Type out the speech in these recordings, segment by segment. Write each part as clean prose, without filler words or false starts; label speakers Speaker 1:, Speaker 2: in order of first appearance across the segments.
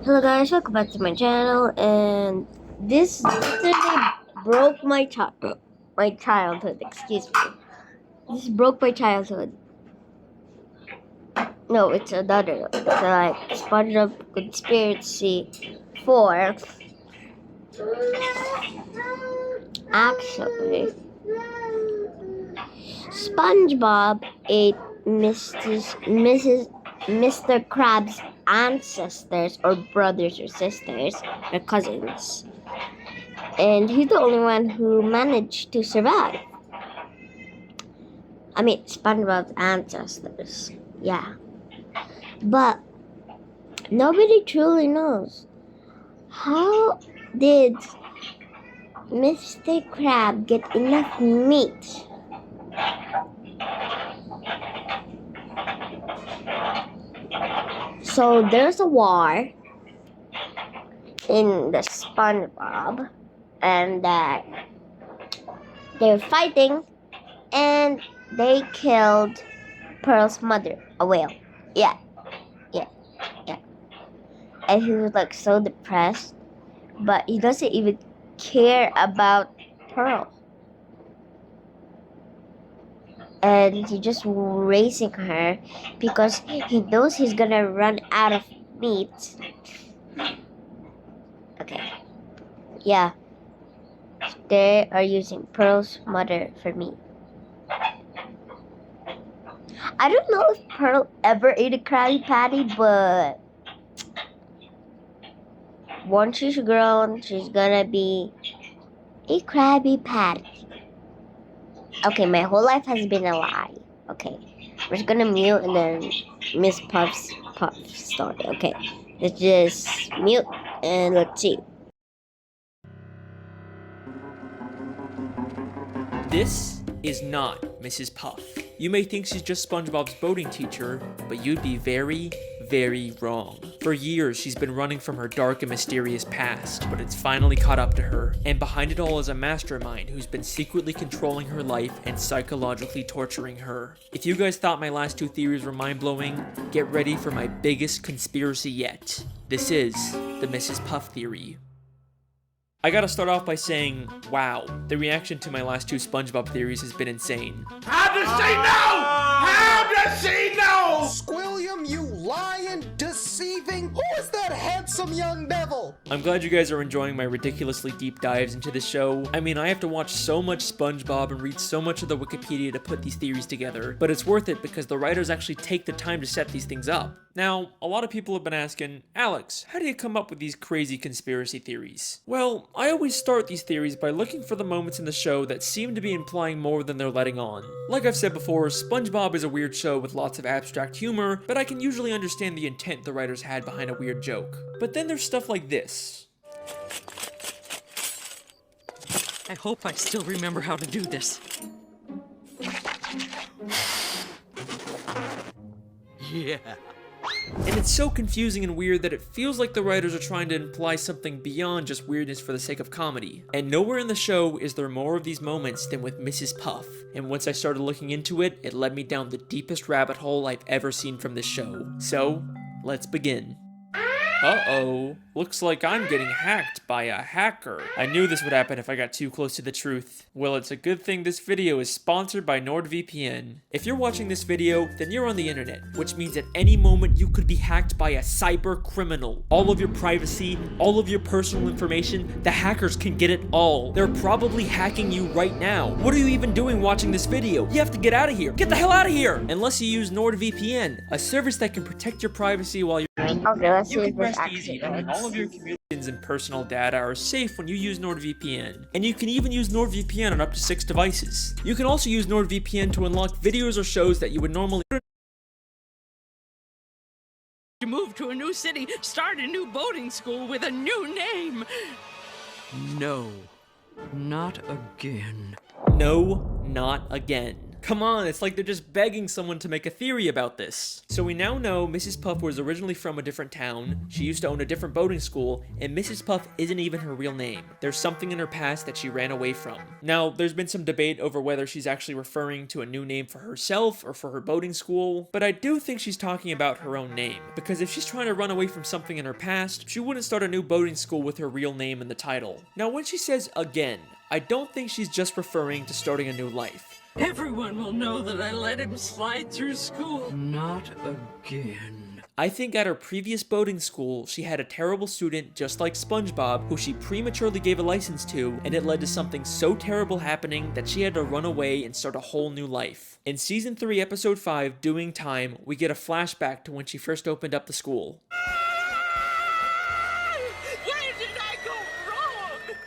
Speaker 1: Hello guys, welcome back to my channel, and this literally broke my childhood, excuse me. This broke my childhood. No, it's another. It's like SpongeBob Conspiracy 4. Actually, SpongeBob ate Mr. Krabs' ancestors, or brothers or sisters, or cousins. And he's the only one who managed to survive. I mean, SpongeBob's ancestors. Yeah. But nobody truly knows. How did Mr. Crab get enough meat? So there's a war in the SpongeBob, and they're fighting, and they killed Pearl's mother, a whale. Yeah. And he was like so depressed, but he doesn't even care about Pearl. And he's just raising her because he knows he's gonna run out of meat. Okay. Yeah. They are using Pearl's mother for meat. I don't know if Pearl ever ate a Krabby Patty, but once she's grown, she's gonna be a Krabby Patty. Okay, my whole life has been a lie. Okay, we're just gonna mute and then Miss Puff's story. Okay, let's just mute and let's see.
Speaker 2: This is not Mrs. Puff. You may think she's just SpongeBob's boating teacher, but you'd be very, very wrong. For years, she's been running from her dark and mysterious past, but it's finally caught up to her, and behind it all is a mastermind who's been secretly controlling her life and psychologically torturing her. If you guys thought my last two theories were mind-blowing, get ready for my biggest conspiracy yet. This is the Mrs. Puff theory. I gotta start off by saying, wow, the reaction to my last two SpongeBob theories has been insane.
Speaker 3: How does she know? How does she know?
Speaker 4: Squilliam, you lying, deceiving, who is that handsome young devil?
Speaker 2: I'm glad you guys are enjoying my ridiculously deep dives into this show. I mean, I have to watch so much SpongeBob and read so much of the Wikipedia to put these theories together, but it's worth it because the writers actually take the time to set these things up. Now, a lot of people have been asking, Alex, how do you come up with these crazy conspiracy theories? Well, I always start these theories by looking for the moments in the show that seem to be implying more than they're letting on. Like I've said before, SpongeBob is a weird show with lots of abstract humor, but I can usually understand the intent the writers had behind a weird joke. But then there's stuff like this.
Speaker 5: I hope I still remember how to do this. Yeah.
Speaker 2: And it's so confusing and weird that it feels like the writers are trying to imply something beyond just weirdness for the sake of comedy. And nowhere in the show is there more of these moments than with Mrs. Puff. And once I started looking into it, it led me down the deepest rabbit hole I've ever seen from this show. So, let's begin. Uh-oh, looks like I'm getting hacked by a hacker. I knew this would happen if I got too close to the truth. Well, it's a good thing this video is sponsored by NordVPN. If you're watching this video, then you're on the internet, which means at any moment you could be hacked by a cyber criminal. All of your privacy, all of your personal information, the hackers can get it all. They're probably hacking you right now. What are you even doing watching this video? You have to get out of here. Get the hell out of here! Unless you use NordVPN, a service that can protect your privacy while you're
Speaker 1: Okay, let's see if this
Speaker 2: rest
Speaker 1: actually
Speaker 2: easy knowing
Speaker 1: works.
Speaker 2: all of your communications and personal data are safe when you use NordVPN. And you can even use NordVPN on up to 6 devices. You can also use NordVPN to unlock videos or shows that you would normally
Speaker 5: Move to a new city, start a new boating school with a new name. No, not again.
Speaker 2: No, not again. Come on, it's like they're just begging someone to make a theory about this. So we now know Mrs. Puff was originally from a different town, she used to own a different boating school, and Mrs. Puff isn't even her real name. There's something in her past that she ran away from. Now, there's been some debate over whether she's actually referring to a new name for herself or for her boating school, but I do think she's talking about her own name, because if she's trying to run away from something in her past, she wouldn't start a new boating school with her real name in the title. Now, when she says again, I don't think she's just referring to starting a new life.
Speaker 5: Everyone will know that I let him slide through school. Not again.
Speaker 2: I think at her previous boating school, she had a terrible student just like SpongeBob who she prematurely gave a license to, and it led to something so terrible happening that she had to run away and start a whole new life. In Season 3, Episode 5, Doing Time, we get a flashback to when she first opened up the school.
Speaker 5: Where did I go wrong?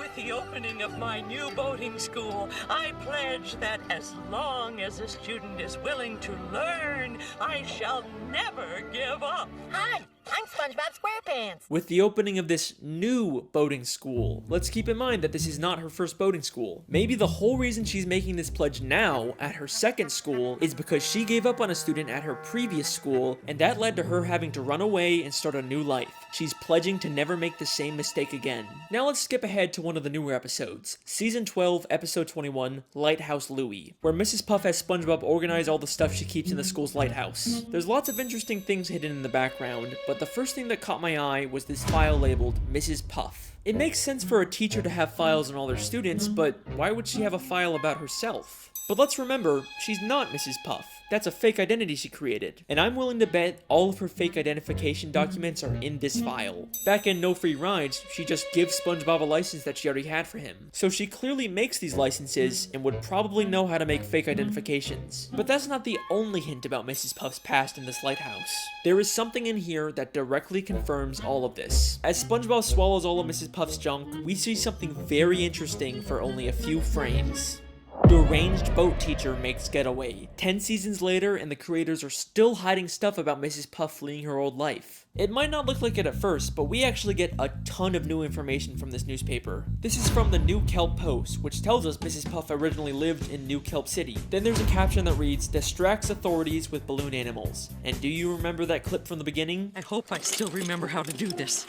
Speaker 5: With the opening of my new boating school, I pledge that as long as a student is willing to learn, I shall never give up.
Speaker 6: Hi, I'm SpongeBob SquarePants.
Speaker 2: With the opening of this new boating school, let's keep in mind that this is not her first boating school. Maybe the whole reason she's making this pledge now at her second school is because she gave up on a student at her previous school, and that led to her having to run away and start a new life. She's pledging to never make the same mistake again. Now let's skip ahead to one of the newer episodes. Season 12, Episode 21, Lighthouse Louie, where Mrs. Puff has SpongeBob organize all the stuff she keeps in the school's lighthouse. There's lots of interesting things hidden in the background, but the first thing that caught my eye was this file labeled Mrs. Puff. It makes sense for a teacher to have files on all their students, but why would she have a file about herself? But let's remember, she's not Mrs. Puff. That's a fake identity she created, and I'm willing to bet all of her fake identification documents are in this file. Back in No Free Rides, she just gives SpongeBob a license that she already had for him. So she clearly makes these licenses and would probably know how to make fake identifications. But that's not the only hint about Mrs. Puff's past in this lighthouse. There is something in here that directly confirms all of this. As SpongeBob swallows all of Mrs. Puff's junk, we see something very interesting for only a few frames. Deranged boat teacher makes getaway. 10 seasons later, and the creators are still hiding stuff about Mrs. Puff fleeing her old life. It might not look like it at first, but we actually get a ton of new information from this newspaper. This is from the New Kelp Post, which tells us Mrs. Puff originally lived in New Kelp City. Then there's a caption that reads, distracts authorities with balloon animals. And do you remember that clip from the beginning?
Speaker 5: I hope I still remember how to do this.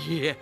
Speaker 5: Yeah.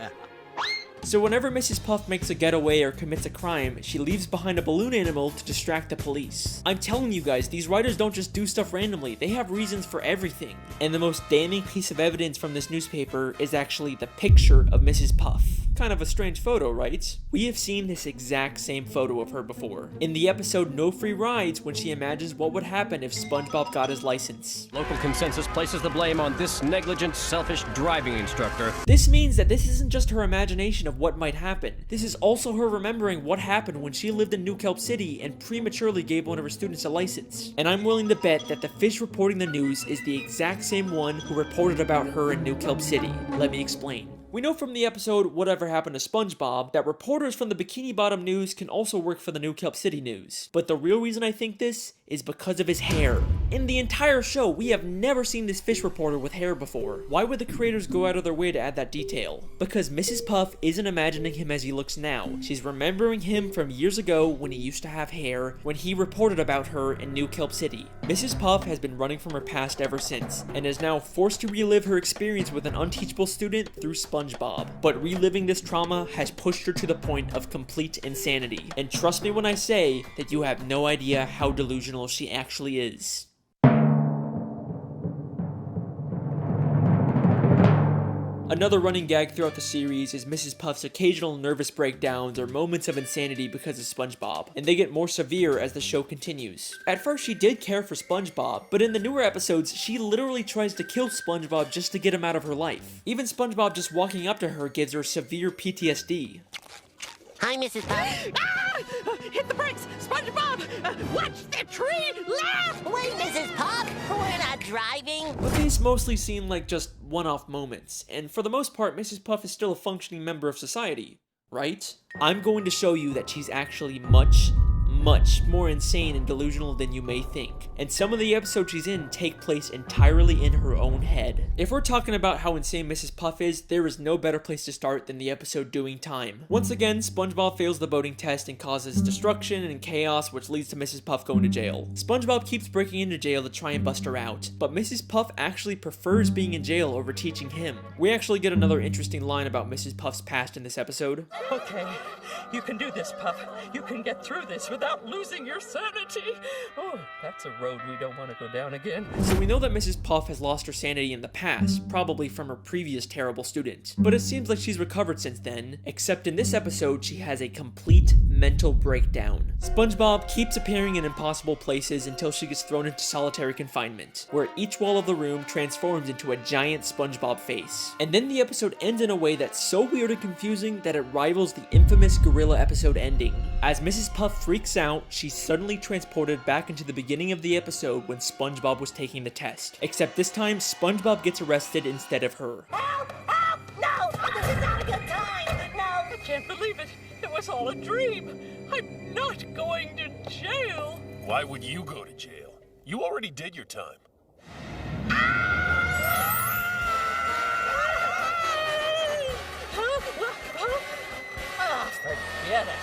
Speaker 2: So whenever Mrs. Puff makes a getaway or commits a crime, she leaves behind a balloon animal to distract the police. I'm telling you guys, these writers don't just do stuff randomly, they have reasons for everything. And the most damning piece of evidence from this newspaper is actually the picture of Mrs. Puff. Kind of a strange photo, right? We have seen this exact same photo of her before. In the episode No Free Rides, when she imagines what would happen if SpongeBob got his license.
Speaker 7: Local consensus places the blame on this negligent, selfish driving instructor.
Speaker 2: This means that this isn't just her imagination of what might happen. This is also her remembering what happened when she lived in New Kelp City and prematurely gave one of her students a license. And I'm willing to bet that the fish reporting the news is the exact same one who reported about her in New Kelp City. Let me explain. We know from the episode Whatever Happened to SpongeBob that reporters from the Bikini Bottom News can also work for the New Kelp City News. But the real reason I think this is because of his hair. In the entire show, we have never seen this fish reporter with hair before. Why would the creators go out of their way to add that detail? Because Mrs. Puff isn't imagining him as he looks now. She's remembering him from years ago when he used to have hair, when he reported about her in New Kelp City. Mrs. Puff has been running from her past ever since, and is now forced to relive her experience with an unteachable student through SpongeBob. But reliving this trauma has pushed her to the point of complete insanity. And trust me when I say that you have no idea how delusional she actually is. Another running gag throughout the series is Mrs. Puff's occasional nervous breakdowns or moments of insanity because of SpongeBob, and they get more severe as the show continues. At first she did care for SpongeBob, but in the newer episodes she literally tries to kill SpongeBob just to get him out of her life. Even SpongeBob just walking up to her gives her severe PTSD.
Speaker 6: Hi, Mrs. Puff.
Speaker 5: Ah! Hit the brakes! SpongeBob! Watch the tree! Laugh!
Speaker 6: Wait, Mrs. Puff. We're not driving.
Speaker 2: But these mostly seem like just one-off moments, and for the most part, Mrs. Puff is still a functioning member of society, right? I'm going to show you that she's actually much much more insane and delusional than you may think. And some of the episodes she's in take place entirely in her own head. If we're talking about how insane Mrs. Puff is, there is no better place to start than the episode Doing Time. Once again, SpongeBob fails the boating test and causes destruction and chaos, which leads to Mrs. Puff going to jail. SpongeBob keeps breaking into jail to try and bust her out, but Mrs. Puff actually prefers being in jail over teaching him. We actually get another interesting line about Mrs. Puff's past in this episode.
Speaker 5: Okay, you can do this, Puff. You can get through this without losing your sanity. Oh, that's a road we don't want to go down again.
Speaker 2: So we know that Mrs. Puff has lost her sanity in the past, probably from her previous terrible student. But it seems like she's recovered since then, except in this episode she has a complete mental breakdown. SpongeBob keeps appearing in impossible places until she gets thrown into solitary confinement, where each wall of the room transforms into a giant SpongeBob face. And then the episode ends in a way that's so weird and confusing that it rivals the infamous gorilla episode ending. As Mrs. Puff freaks out, she's suddenly transported back into the beginning of the episode when SpongeBob was taking the test. Except this time, SpongeBob gets arrested instead of her.
Speaker 6: Help! Help! No! This is not a good time! No!
Speaker 5: I can't believe it. It was all a dream. I'm not going to jail.
Speaker 3: Why would you go to jail? You already did your time.
Speaker 5: Ah, forget it.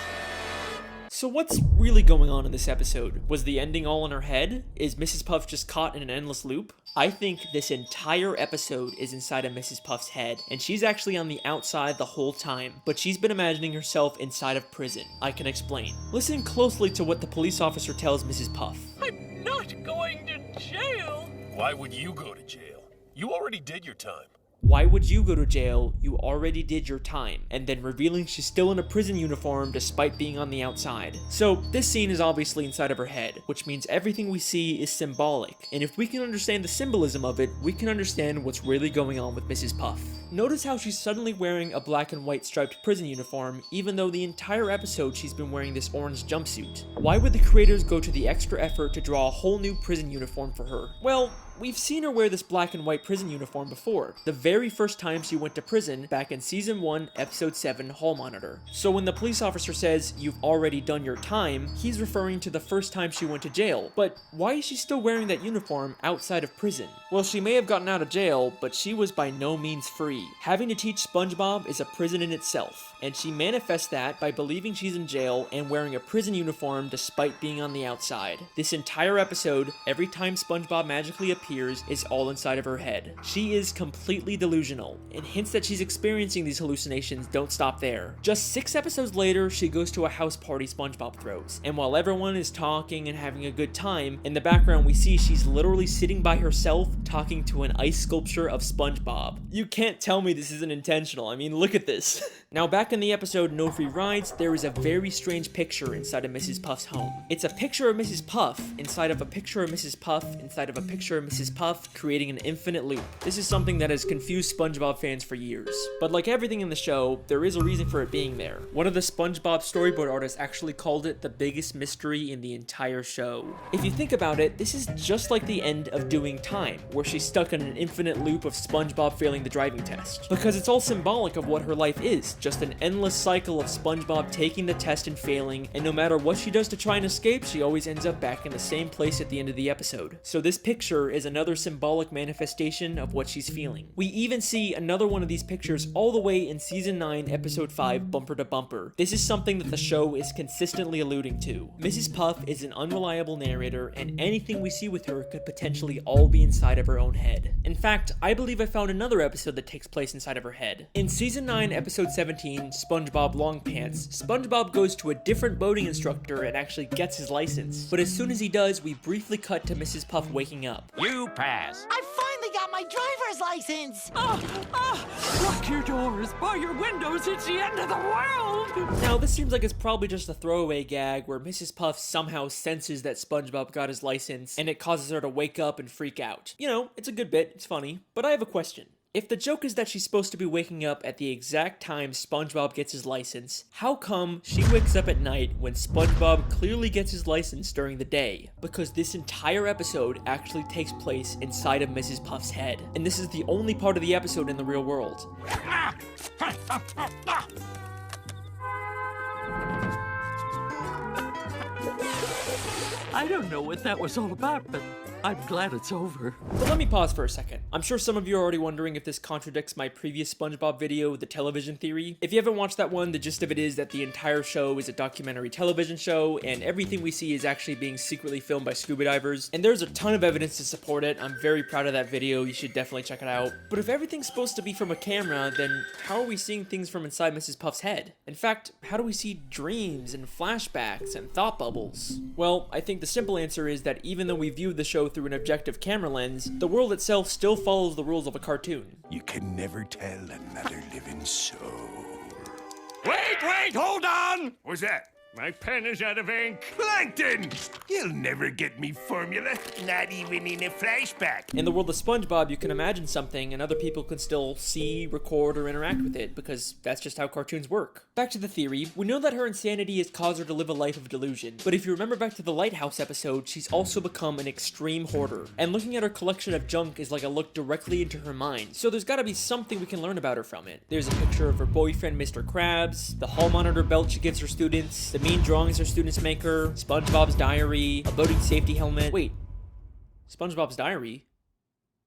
Speaker 2: So what's really going on in this episode? Was the ending all in her head? Is Mrs. Puff just caught in an endless loop? I think this entire episode is inside of Mrs. Puff's head, and she's actually on the outside the whole time, but she's been imagining herself inside of prison. I can explain. Listen closely to what the police officer tells Mrs. Puff.
Speaker 5: I'm not going to jail.
Speaker 3: Why would you go to jail? You already did your time.
Speaker 2: Why would you go to jail? You already did your time. And then revealing she's still in a prison uniform despite being on the outside. So this scene is obviously inside of her head, which means everything we see is symbolic. And if we can understand the symbolism of it, we can understand what's really going on with Mrs. Puff. Notice how she's suddenly wearing a black and white striped prison uniform, even though the entire episode she's been wearing this orange jumpsuit. Why would the creators go to the extra effort to draw a whole new prison uniform for her? Well, we've seen her wear this black and white prison uniform before, the very first time she went to prison back in Season 1, Episode 7, Hall Monitor. So when the police officer says, "You've already done your time," he's referring to the first time she went to jail. But why is she still wearing that uniform outside of prison? Well, she may have gotten out of jail, but she was by no means free. Having to teach SpongeBob is a prison in itself, and she manifests that by believing she's in jail and wearing a prison uniform despite being on the outside. This entire episode, every time SpongeBob magically appears, is all inside of her head. She is completely delusional, and hints that she's experiencing these hallucinations don't stop there. Just 6 episodes later, she goes to a house party SpongeBob throws, and while everyone is talking and having a good time, in the background we see she's literally sitting by herself talking to an ice sculpture of SpongeBob. You can't tell me this isn't intentional. I mean, look at this. Now back in the episode No Free Rides, there is a very strange picture inside of Mrs. Puff's home. It's a picture of Mrs. Puff inside of a picture of Mrs. Puff inside of a picture of Mrs. Puff, creating an infinite loop. This is something that has confused SpongeBob fans for years. But like everything in the show, there is a reason for it being there. One of the SpongeBob storyboard artists actually called it the biggest mystery in the entire show. If you think about it, this is just like the end of Doing Time, where she's stuck in an infinite loop of SpongeBob failing the driving test. Because it's all symbolic of what her life is, just an endless cycle of SpongeBob taking the test and failing, and no matter what she does to try and escape, she always ends up back in the same place at the end of the episode. So this picture is another symbolic manifestation of what she's feeling. We even see another one of these pictures all the way in Season 9, Episode 5, Bumper to Bumper. This is something that the show is consistently alluding to. Mrs. Puff is an unreliable narrator, and anything we see with her could potentially all be inside of her own head. In fact, I believe I found another episode that takes place inside of her head. In Season 9, Episode 17, SpongeBob Long Pants, SpongeBob goes to a different boating instructor and actually gets his license. But as soon as he does, we briefly cut to Mrs. Puff waking up.
Speaker 7: You pass.
Speaker 6: I finally got my driver's license!
Speaker 5: Lock your doors, bar your windows, it's the end of the world!
Speaker 2: Now, this seems like it's probably just a throwaway gag where Mrs. Puff somehow senses that SpongeBob got his license, and it causes her to wake up and freak out. You know, it's a good bit, it's funny, but I have a question. If the joke is that she's supposed to be waking up at the exact time SpongeBob gets his license, how come she wakes up at night when SpongeBob clearly gets his license during the day? Because this entire episode actually takes place inside of Mrs. Puff's head, and this is the only part of the episode in the real world.
Speaker 5: I don't know what that was all about, but I'm glad it's over.
Speaker 2: But let me pause for a second. I'm sure some of you are already wondering if this contradicts my previous SpongeBob video, The Television Theory. If you haven't watched that one, the gist of it is that the entire show is a documentary television show, and everything we see is actually being secretly filmed by scuba divers, and there's a ton of evidence to support it. I'm very proud of that video, you should definitely check it out. But if everything's supposed to be from a camera, then how are we seeing things from inside Mrs. Puff's head? In fact, how do we see dreams and flashbacks and thought bubbles? Well, I think the simple answer is that even though we viewed the show through an objective camera lens, the world itself still follows the rules of a cartoon.
Speaker 3: You can never tell another living soul. Wait, hold on! What's that? My pen is out of ink. Plankton! You'll never get me formula, not even in a flashback.
Speaker 2: In the world of SpongeBob, you can imagine something and other people can still see, record, or interact with it, because that's just how cartoons work. Back to the theory, we know that her insanity has caused her to live a life of delusion, but if you remember back to the Lighthouse episode, she's also become an extreme hoarder, and looking at her collection of junk is like a look directly into her mind, so there's gotta be something we can learn about her from it. There's a picture of her boyfriend, Mr. Krabs, the hall monitor belt she gives her students, the mean drawings her students make her, SpongeBob's diary, a boating safety helmet. Wait, SpongeBob's diary?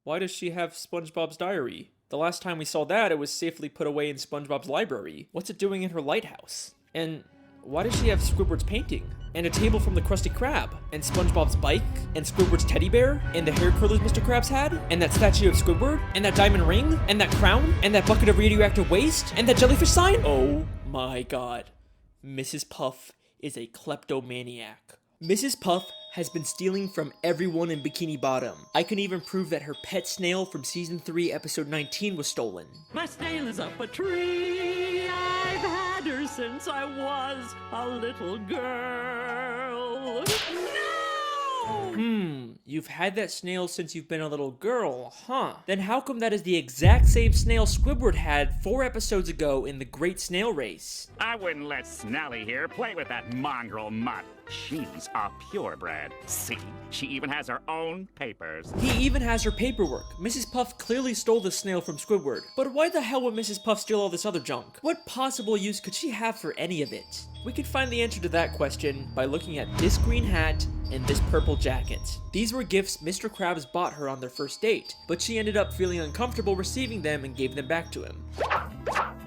Speaker 2: Why does she have SpongeBob's diary? The last time we saw that, it was safely put away in SpongeBob's library. What's it doing in her lighthouse? And why does she have Squidward's painting? And a table from the Krusty Krab? And SpongeBob's bike? And Squidward's teddy bear? And the hair curlers Mr. Krabs had? And that statue of Squidward? And that diamond ring? And that crown? And that bucket of radioactive waste? And that jellyfish sign? Oh my god. Mrs. Puff is a kleptomaniac. Mrs. Puff has been stealing from everyone in Bikini Bottom. I can even prove that her pet snail from season 3 episode 19 was stolen.
Speaker 5: My snail is up a tree. I've had her since I was a little girl. No!
Speaker 2: You've had that snail since you've been a little girl, huh? Then how come that is the exact same snail Squidward had 4 episodes ago in the Great Snail Race?
Speaker 8: I wouldn't let Snelly here play with that mongrel mutt. She's a purebred. See, she even has her own papers.
Speaker 2: He even has her paperwork. Mrs. Puff clearly stole the snail from Squidward. But why the hell would Mrs. Puff steal all this other junk? What possible use could she have for any of it? We could find the answer to that question by looking at this green hat and this purple jacket. These were gifts Mr. Krabs bought her on their first date, but she ended up feeling uncomfortable receiving them and gave them back to him.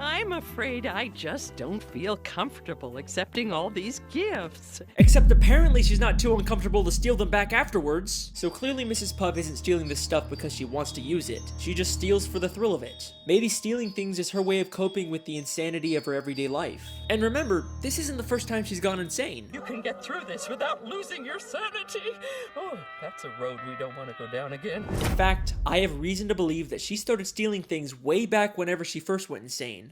Speaker 5: I'm afraid I just don't feel comfortable accepting all these gifts.
Speaker 2: Except apparently she's not too uncomfortable to steal them back afterwards. So clearly Mrs. Puff isn't stealing this stuff because she wants to use it. She just steals for the thrill of it. Maybe stealing things is her way of coping with the insanity of her everyday life. And remember, this isn't the first time she's gone insane.
Speaker 5: You can get through this without losing your sanity. Oh, that's a road we don't want to go down again.
Speaker 2: In fact, I have reason to believe that she started stealing things way back whenever she first went insane.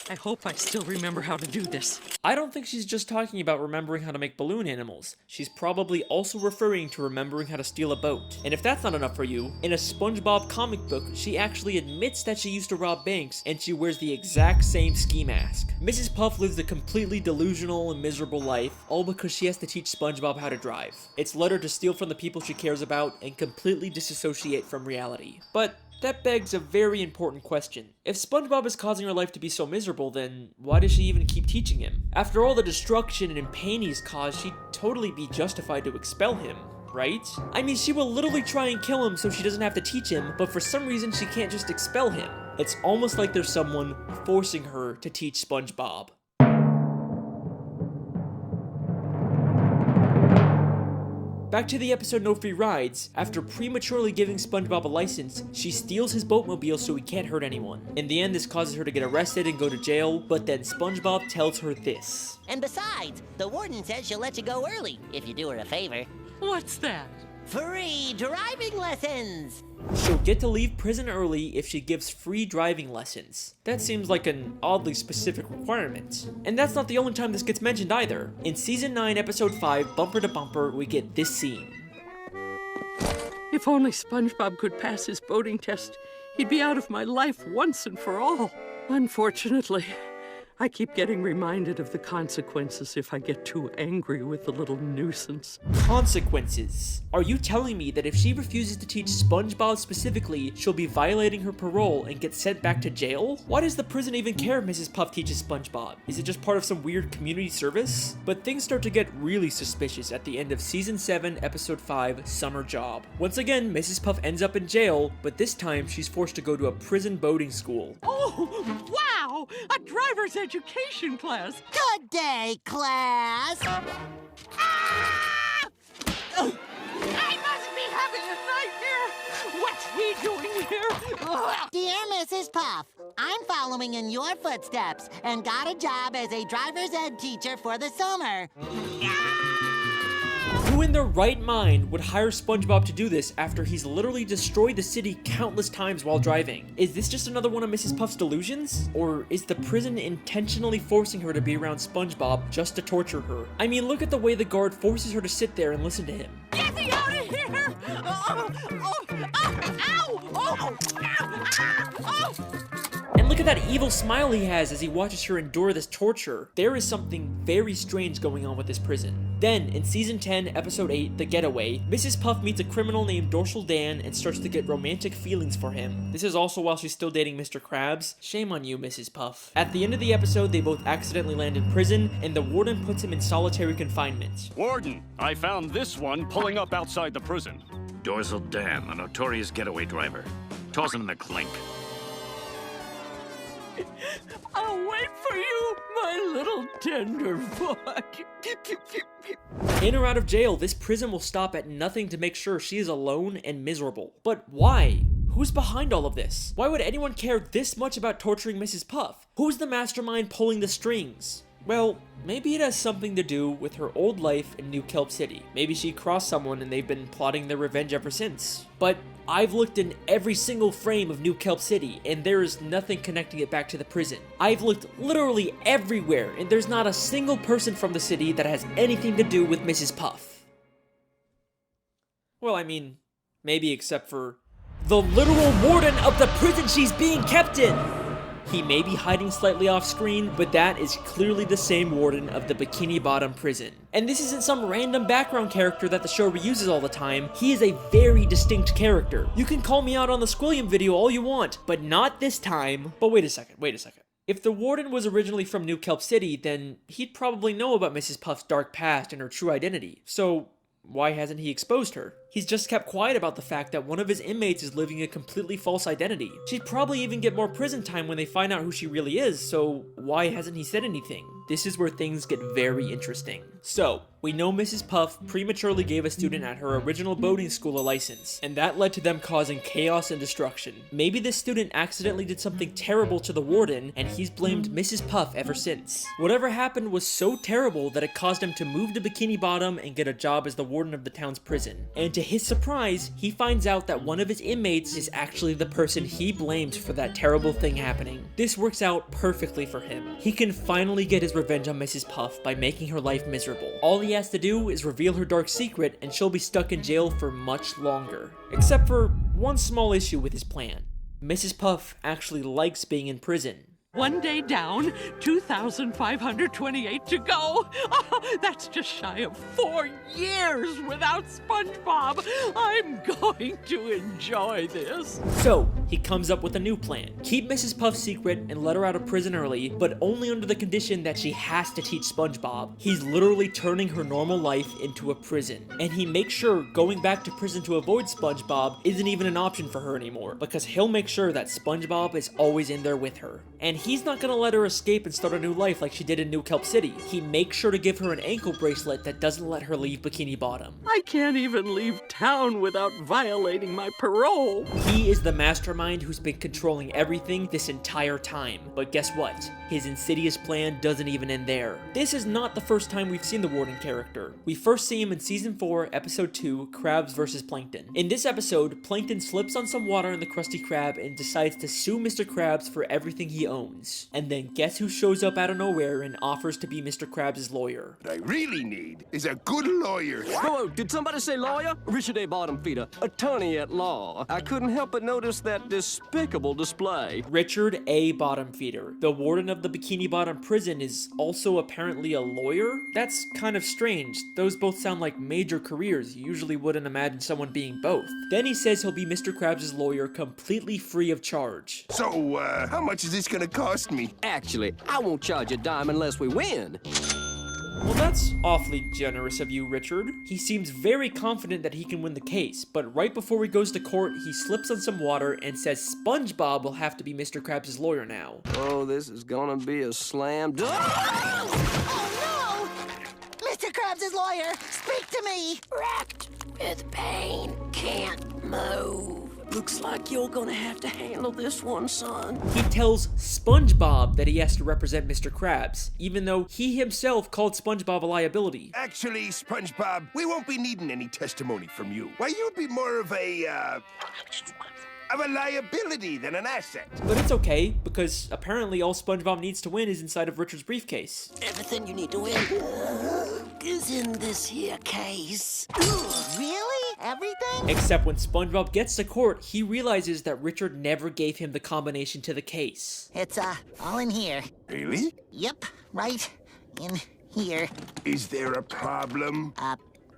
Speaker 5: I hope I still remember how to do this.
Speaker 2: I don't think she's just talking about remembering how to make balloon animals. She's probably also referring to remembering how to steal a boat. And if that's not enough for you, in a SpongeBob comic book, she actually admits that she used to rob banks, and she wears the exact same ski mask. Mrs. Puff lives a completely delusional and miserable life, all because she has to teach SpongeBob how to drive. It's led her to steal from the people she cares about and completely disassociate from reality. But that begs a very important question. If SpongeBob is causing her life to be so miserable, then why does she even keep teaching him? After all the destruction and pain he's caused, she'd totally be justified to expel him, right? I mean, she will literally try and kill him so she doesn't have to teach him, but for some reason she can't just expel him. It's almost like there's someone forcing her to teach SpongeBob. Back to the episode No Free Rides, after prematurely giving SpongeBob a license, she steals his boatmobile so he can't hurt anyone. In the end, this causes her to get arrested and go to jail, but then SpongeBob tells her this.
Speaker 6: And besides, the warden says she'll let you go early if you do her a favor.
Speaker 5: What's that?
Speaker 6: Free driving lessons!
Speaker 2: She'll get to leave prison early if she gives free driving lessons. That seems like an oddly specific requirement. And that's not the only time this gets mentioned either. In Season 9, Episode 5, Bumper to Bumper, we get this scene.
Speaker 5: If only SpongeBob could pass his boating test, he'd be out of my life once and for all. Unfortunately, I keep getting reminded of the consequences if I get too angry with the little nuisance.
Speaker 2: Consequences. Are you telling me that if she refuses to teach SpongeBob specifically, she'll be violating her parole and get sent back to jail? Why does the prison even care if Mrs. Puff teaches SpongeBob? Is it just part of some weird community service? But things start to get really suspicious at the end of Season 7, Episode 5, Summer Job. Once again, Mrs. Puff ends up in jail, but this time she's forced to go to a prison boating school.
Speaker 5: Oh, wow! A driver's education class!
Speaker 6: Good day, class.
Speaker 5: I must be having a nightmare! What's he doing here?
Speaker 6: Dear Mrs. Puff, I'm following in your footsteps and got a job as a driver's ed teacher for the summer.
Speaker 2: Who in their right mind would hire SpongeBob to do this after he's literally destroyed the city countless times while driving? Is this just another one of Mrs. Puff's delusions? Or is the prison intentionally forcing her to be around SpongeBob just to torture her? I mean, look at the way the guard forces her to sit there and listen to him.
Speaker 5: Get me out of here!
Speaker 2: And look at that evil smile he has as he watches her endure this torture. There is something very strange going on with this prison. Then, in Season 10, Episode 8, The Getaway, Mrs. Puff meets a criminal named Dorsal Dan and starts to get romantic feelings for him. This is also while she's still dating Mr. Krabs. Shame on you, Mrs. Puff. At the end of the episode, they both accidentally land in prison, and the warden puts him in solitary confinement.
Speaker 7: Warden, I found this one pulling up outside the prison.
Speaker 8: Dorsal Dan, a notorious getaway driver. Toss him in the clink.
Speaker 5: I'll wait for you, my little tender boy.
Speaker 2: In or out of jail, this prison will stop at nothing to make sure she is alone and miserable. But why? Who's behind all of this? Why would anyone care this much about torturing Mrs. Puff? Who's the mastermind pulling the strings? Well, maybe it has something to do with her old life in New Kelp City. Maybe she crossed someone and they've been plotting their revenge ever since. But I've looked in every single frame of New Kelp City, and there is nothing connecting it back to the prison. I've looked literally everywhere, and there's not a single person from the city that has anything to do with Mrs. Puff. Well, I mean, maybe except for the literal warden of the prison she's being kept in! He may be hiding slightly off screen, but that is clearly the same warden of the Bikini Bottom prison. And this isn't some random background character that the show reuses all the time. He is a very distinct character. You can call me out on the Squilliam video all you want, but not this time. But wait a second. If the warden was originally from New Kelp City, then he'd probably know about Mrs. Puff's dark past and her true identity. So why hasn't he exposed her? He's just kept quiet about the fact that one of his inmates is living a completely false identity. She'd probably even get more prison time when they find out who she really is, so why hasn't he said anything? This is where things get very interesting. So, we know Mrs. Puff prematurely gave a student at her original boating school a license, and that led to them causing chaos and destruction. Maybe this student accidentally did something terrible to the warden, and he's blamed Mrs. Puff ever since. Whatever happened was so terrible that it caused him to move to Bikini Bottom and get a job as the warden of the town's prison. And to his surprise, he finds out that one of his inmates is actually the person he blamed for that terrible thing happening. This works out perfectly for him. He can finally get his revenge on Mrs. Puff by making her life miserable. All he has to do is reveal her dark secret and she'll be stuck in jail for much longer. Except for one small issue with his plan. Mrs. Puff actually likes being in prison.
Speaker 5: One day down, 2,528 to go. Oh, that's just shy of 4 years without SpongeBob. I'm going to enjoy this.
Speaker 2: So, he comes up with a new plan. Keep Mrs. Puff secret and let her out of prison early, but only under the condition that she has to teach SpongeBob. He's literally turning her normal life into a prison. And he makes sure going back to prison to avoid SpongeBob isn't even an option for her anymore, because he'll make sure that SpongeBob is always in there with her. And he's not gonna let her escape and start a new life like she did in New Kelp City. He makes sure to give her an ankle bracelet that doesn't let her leave Bikini Bottom.
Speaker 5: I can't even leave town without violating my parole.
Speaker 2: He is the mastermind who's been controlling everything this entire time. But guess what? His insidious plan doesn't even end there. This is not the first time we've seen the Warden character. We first see him in Season 4, Episode 2, Crabs vs. Plankton. In this episode, Plankton slips on some water in the Krusty Krab and decides to sue Mr. Krabs for everything he owns. owns. And then guess who shows up out of nowhere and offers to be Mr. Krabs' lawyer?
Speaker 3: What I really need is a good lawyer.
Speaker 7: Whoa, did somebody say lawyer? Richard A. Bottomfeeder, attorney at law. I couldn't help but notice that despicable display.
Speaker 2: Richard A. Bottomfeeder, the warden of the Bikini Bottom prison, is also apparently a lawyer? That's kind of strange. Those both sound like major careers. You usually wouldn't imagine someone being both. Then he says he'll be Mr. Krabs' lawyer completely free of charge.
Speaker 3: So, how much is this gonna cost me?
Speaker 7: Actually, I won't charge a dime unless we win.
Speaker 2: Well, that's awfully generous of you, Richard. He seems very confident that he can win the case, but right before he goes to court, he slips on some water and says SpongeBob will have to be Mr. Krabs' lawyer now.
Speaker 7: Oh, this is gonna be a slam dunk.
Speaker 6: Oh, no! Mr. Krabs' lawyer, speak to me!
Speaker 9: Wrapped with pain, can't move. Looks like you're gonna have to handle this one, son.
Speaker 2: He tells SpongeBob that he has to represent Mr. Krabs, even though he himself called SpongeBob a liability.
Speaker 3: Actually, SpongeBob, we won't be needing any testimony from you. Why, you'd be more of a liability than an asset.
Speaker 2: But it's okay, because apparently all SpongeBob needs to win is inside of Richard's briefcase.
Speaker 9: Everything you need to win is in this here case.
Speaker 6: Really? Everything?
Speaker 2: Except when SpongeBob gets to court, he realizes that Richard never gave him the combination to the case.
Speaker 6: It's, all in here.
Speaker 3: Really?
Speaker 6: Yep, right in here.
Speaker 3: Is there a problem?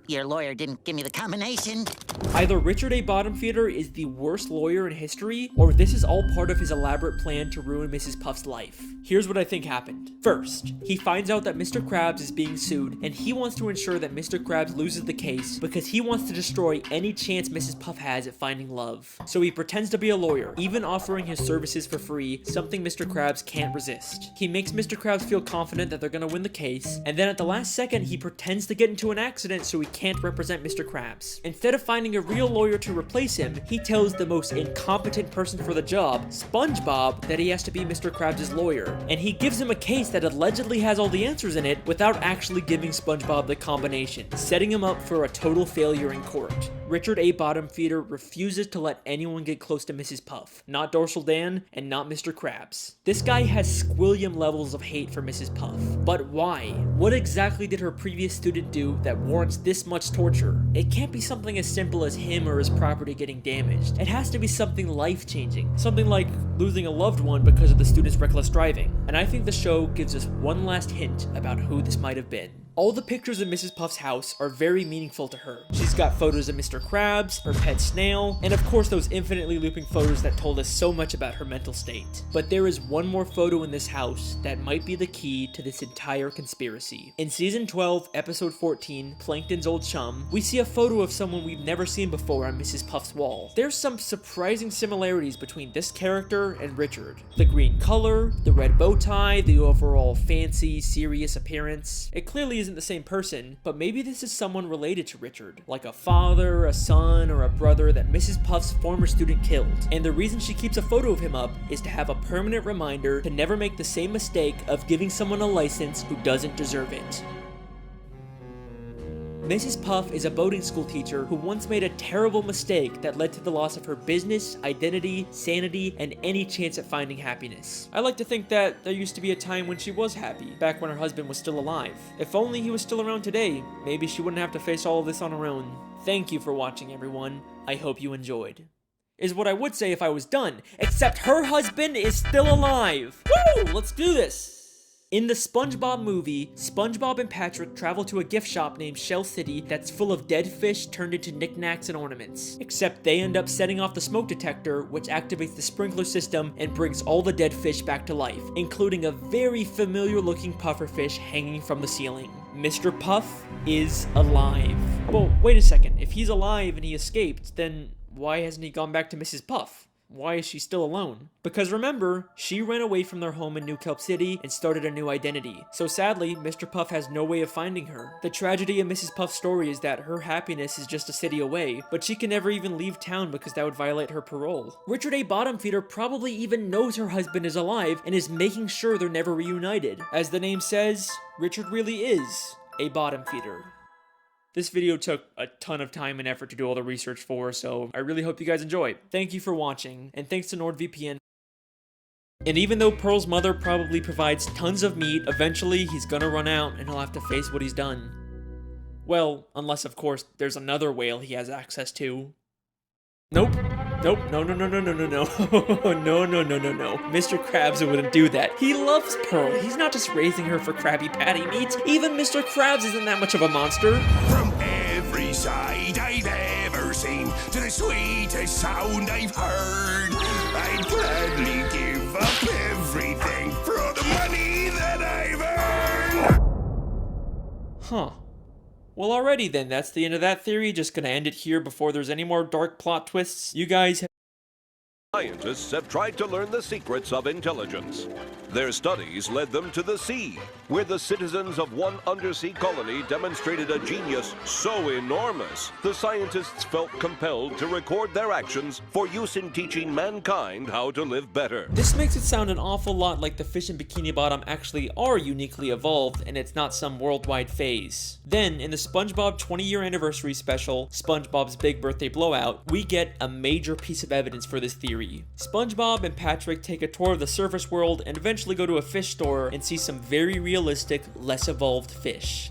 Speaker 6: Your lawyer didn't give me the combination.
Speaker 2: Either Richard A. Bottomfeeder is the worst lawyer in history, or this is all part of his elaborate plan to ruin Mrs. Puff's life. Here's what I think happened. First, he finds out that Mr. Krabs is being sued, and he wants to ensure that Mr. Krabs loses the case because he wants to destroy any chance Mrs. Puff has at finding love. So he pretends to be a lawyer, even offering his services for free, something Mr. Krabs can't resist. He makes Mr. Krabs feel confident that they're gonna win the case, and then at the last second, he pretends to get into an accident so he can't represent Mr. Krabs. Instead of finding a real lawyer to replace him, he tells the most incompetent person for the job, SpongeBob, that he has to be Mr. Krabs' lawyer. And he gives him a case that allegedly has all the answers in it without actually giving SpongeBob the combination, setting him up for a total failure in court. Richard A. Bottomfeeder refuses to let anyone get close to Mrs. Puff, not Dorsal Dan, and not Mr. Krabs. This guy has squillion levels of hate for Mrs. Puff. But why? What exactly did her previous student do that warrants this much torture? It can't be something as simple as him or his property getting damaged. It has to be something life-changing. Something like losing a loved one because of the student's reckless driving. And I think the show gives us one last hint about who this might have been. All the pictures of Mrs. Puff's house are very meaningful to her. She's got photos of Mr. Krabs, her pet snail, and of course those infinitely looping photos that told us so much about her mental state. But there is one more photo in this house that might be the key to this entire conspiracy. In season 12, episode 14, Plankton's Old Chum, we see a photo of someone we've never seen before on Mrs. Puff's wall. There's some surprising similarities between this character and Richard. The green color, the red bow tie, the overall fancy, serious appearance. It clearly isn't the same person, but maybe this is someone related to Richard, like a father, a son, or a brother that Mrs. Puff's former student killed. And the reason she keeps a photo of him up is to have a permanent reminder to never make the same mistake of giving someone a license who doesn't deserve it. Mrs. Puff is a boating school teacher who once made a terrible mistake that led to the loss of her business, identity, sanity, and any chance at finding happiness. I like to think that there used to be a time when she was happy, back when her husband was still alive. If only he was still around today, maybe she wouldn't have to face all of this on her own. Thank you for watching, everyone. I hope you enjoyed. Is what I would say if I was done, except her husband is still alive! Woo! Let's do this! In the SpongeBob movie, SpongeBob and Patrick travel to a gift shop named Shell City that's full of dead fish turned into knickknacks and ornaments. Except they end up setting off the smoke detector, which activates the sprinkler system and brings all the dead fish back to life, including a very familiar looking pufferfish hanging from the ceiling. Mr. Puff is alive. Well, wait a second, if he's alive and he escaped, then why hasn't he gone back to Mrs. Puff? Why is she still alone? Because remember, she ran away from their home in New Kelp City and started a new identity. So sadly, Mr. Puff has no way of finding her. The tragedy of Mrs. Puff's story is that her happiness is just a city away, but she can never even leave town because that would violate her parole. Richard A. Bottomfeeder probably even knows her husband is alive and is making sure they're never reunited. As the name says, Richard really is a bottom feeder. This video took a ton of time and effort to do all the research for, so I really hope you guys enjoy. Thank you for watching, and thanks to NordVPN And even though Pearl's mother probably provides tons of meat, eventually he's gonna run out and he'll have to face what he's done. Well, unless of course there's another whale he has access to. Nope. Nope. No. No. No. No. Mr. Krabs wouldn't do that. He loves Pearl. He's not just raising her for Krabby Patty meat. Even Mr. Krabs isn't that much of a monster.
Speaker 3: From every side I've ever seen to the sweetest sound I've heard, I'd gladly give up everything for all the money that I've earned.
Speaker 2: Huh. Well, alrighty then, that's the end of that theory. Just gonna end it here before there's any more dark plot twists. You guys have...
Speaker 10: Scientists have tried to learn the secrets of intelligence. Their studies led them to the sea, where the citizens of one undersea colony demonstrated a genius so enormous, the scientists felt compelled to record their actions for use in teaching mankind how to live better.
Speaker 2: This makes it sound an awful lot like the fish in Bikini Bottom actually are uniquely evolved, and it's not some worldwide phase. Then, in the SpongeBob 20-year anniversary special, SpongeBob's Big Birthday Blowout, we get a major piece of evidence for this theory. SpongeBob and Patrick take a tour of the surface world and eventually go to a fish store and see some very realistic, less evolved fish.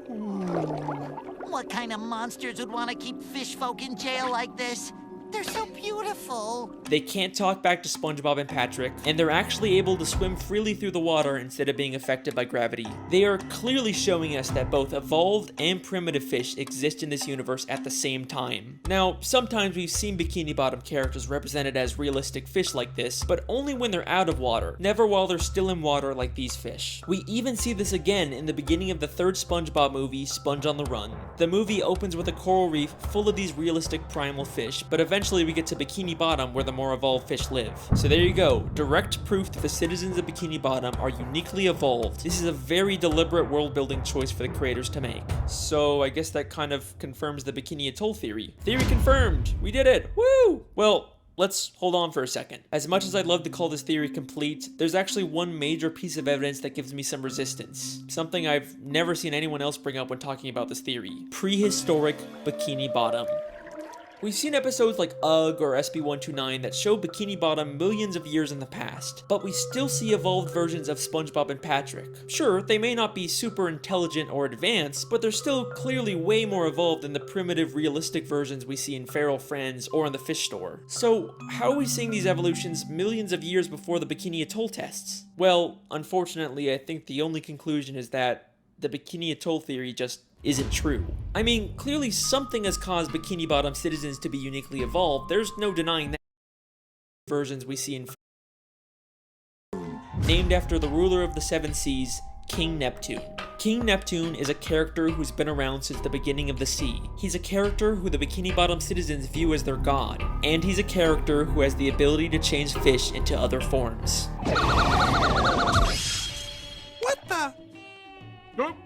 Speaker 6: What kind of monsters would want to keep fish folk in jail like this? They're so beautiful.
Speaker 2: They can't talk back to SpongeBob and Patrick, and they're actually able to swim freely through the water instead of being affected by gravity. They are clearly showing us that both evolved and primitive fish exist in this universe at the same time. Now, sometimes we've seen Bikini Bottom characters represented as realistic fish like this, but only when they're out of water, never while they're still in water like these fish. We even see this again in the beginning of the third SpongeBob movie, Sponge on the Run. The movie opens with a coral reef full of these realistic primal fish, but eventually we get to Bikini Bottom where the more evolved fish live. So there you go, direct proof that the citizens of Bikini Bottom are uniquely evolved. This is a very deliberate world building choice for the creators to make. So I guess that kind of confirms the Bikini Atoll theory. Theory confirmed! We did it! Woo! Well, let's hold on for a second. As much as I'd love to call this theory complete, there's actually one major piece of evidence that gives me some resistance. Something I've never seen anyone else bring up when talking about this theory. Prehistoric Bikini Bottom. We've seen episodes like UGG or SB129 that show Bikini Bottom millions of years in the past, but we still see evolved versions of SpongeBob and Patrick. Sure, they may not be super intelligent or advanced, but they're still clearly way more evolved than the primitive, realistic versions we see in Feral Friends or in the fish store. So, how are we seeing these evolutions millions of years before the Bikini Atoll tests? Well, unfortunately, I think the only conclusion is that the Bikini Atoll theory just isn't true. I mean, clearly something has caused Bikini Bottom citizens to be uniquely evolved. There's no denying that. Versions we see in named after the ruler of the seven seas, King Neptune. King Neptune is a character who's been around since the beginning of the sea. He's a character who the Bikini Bottom citizens view as their god, and he's a character who has the ability to change fish into other forms.
Speaker 4: What the?
Speaker 3: Oops.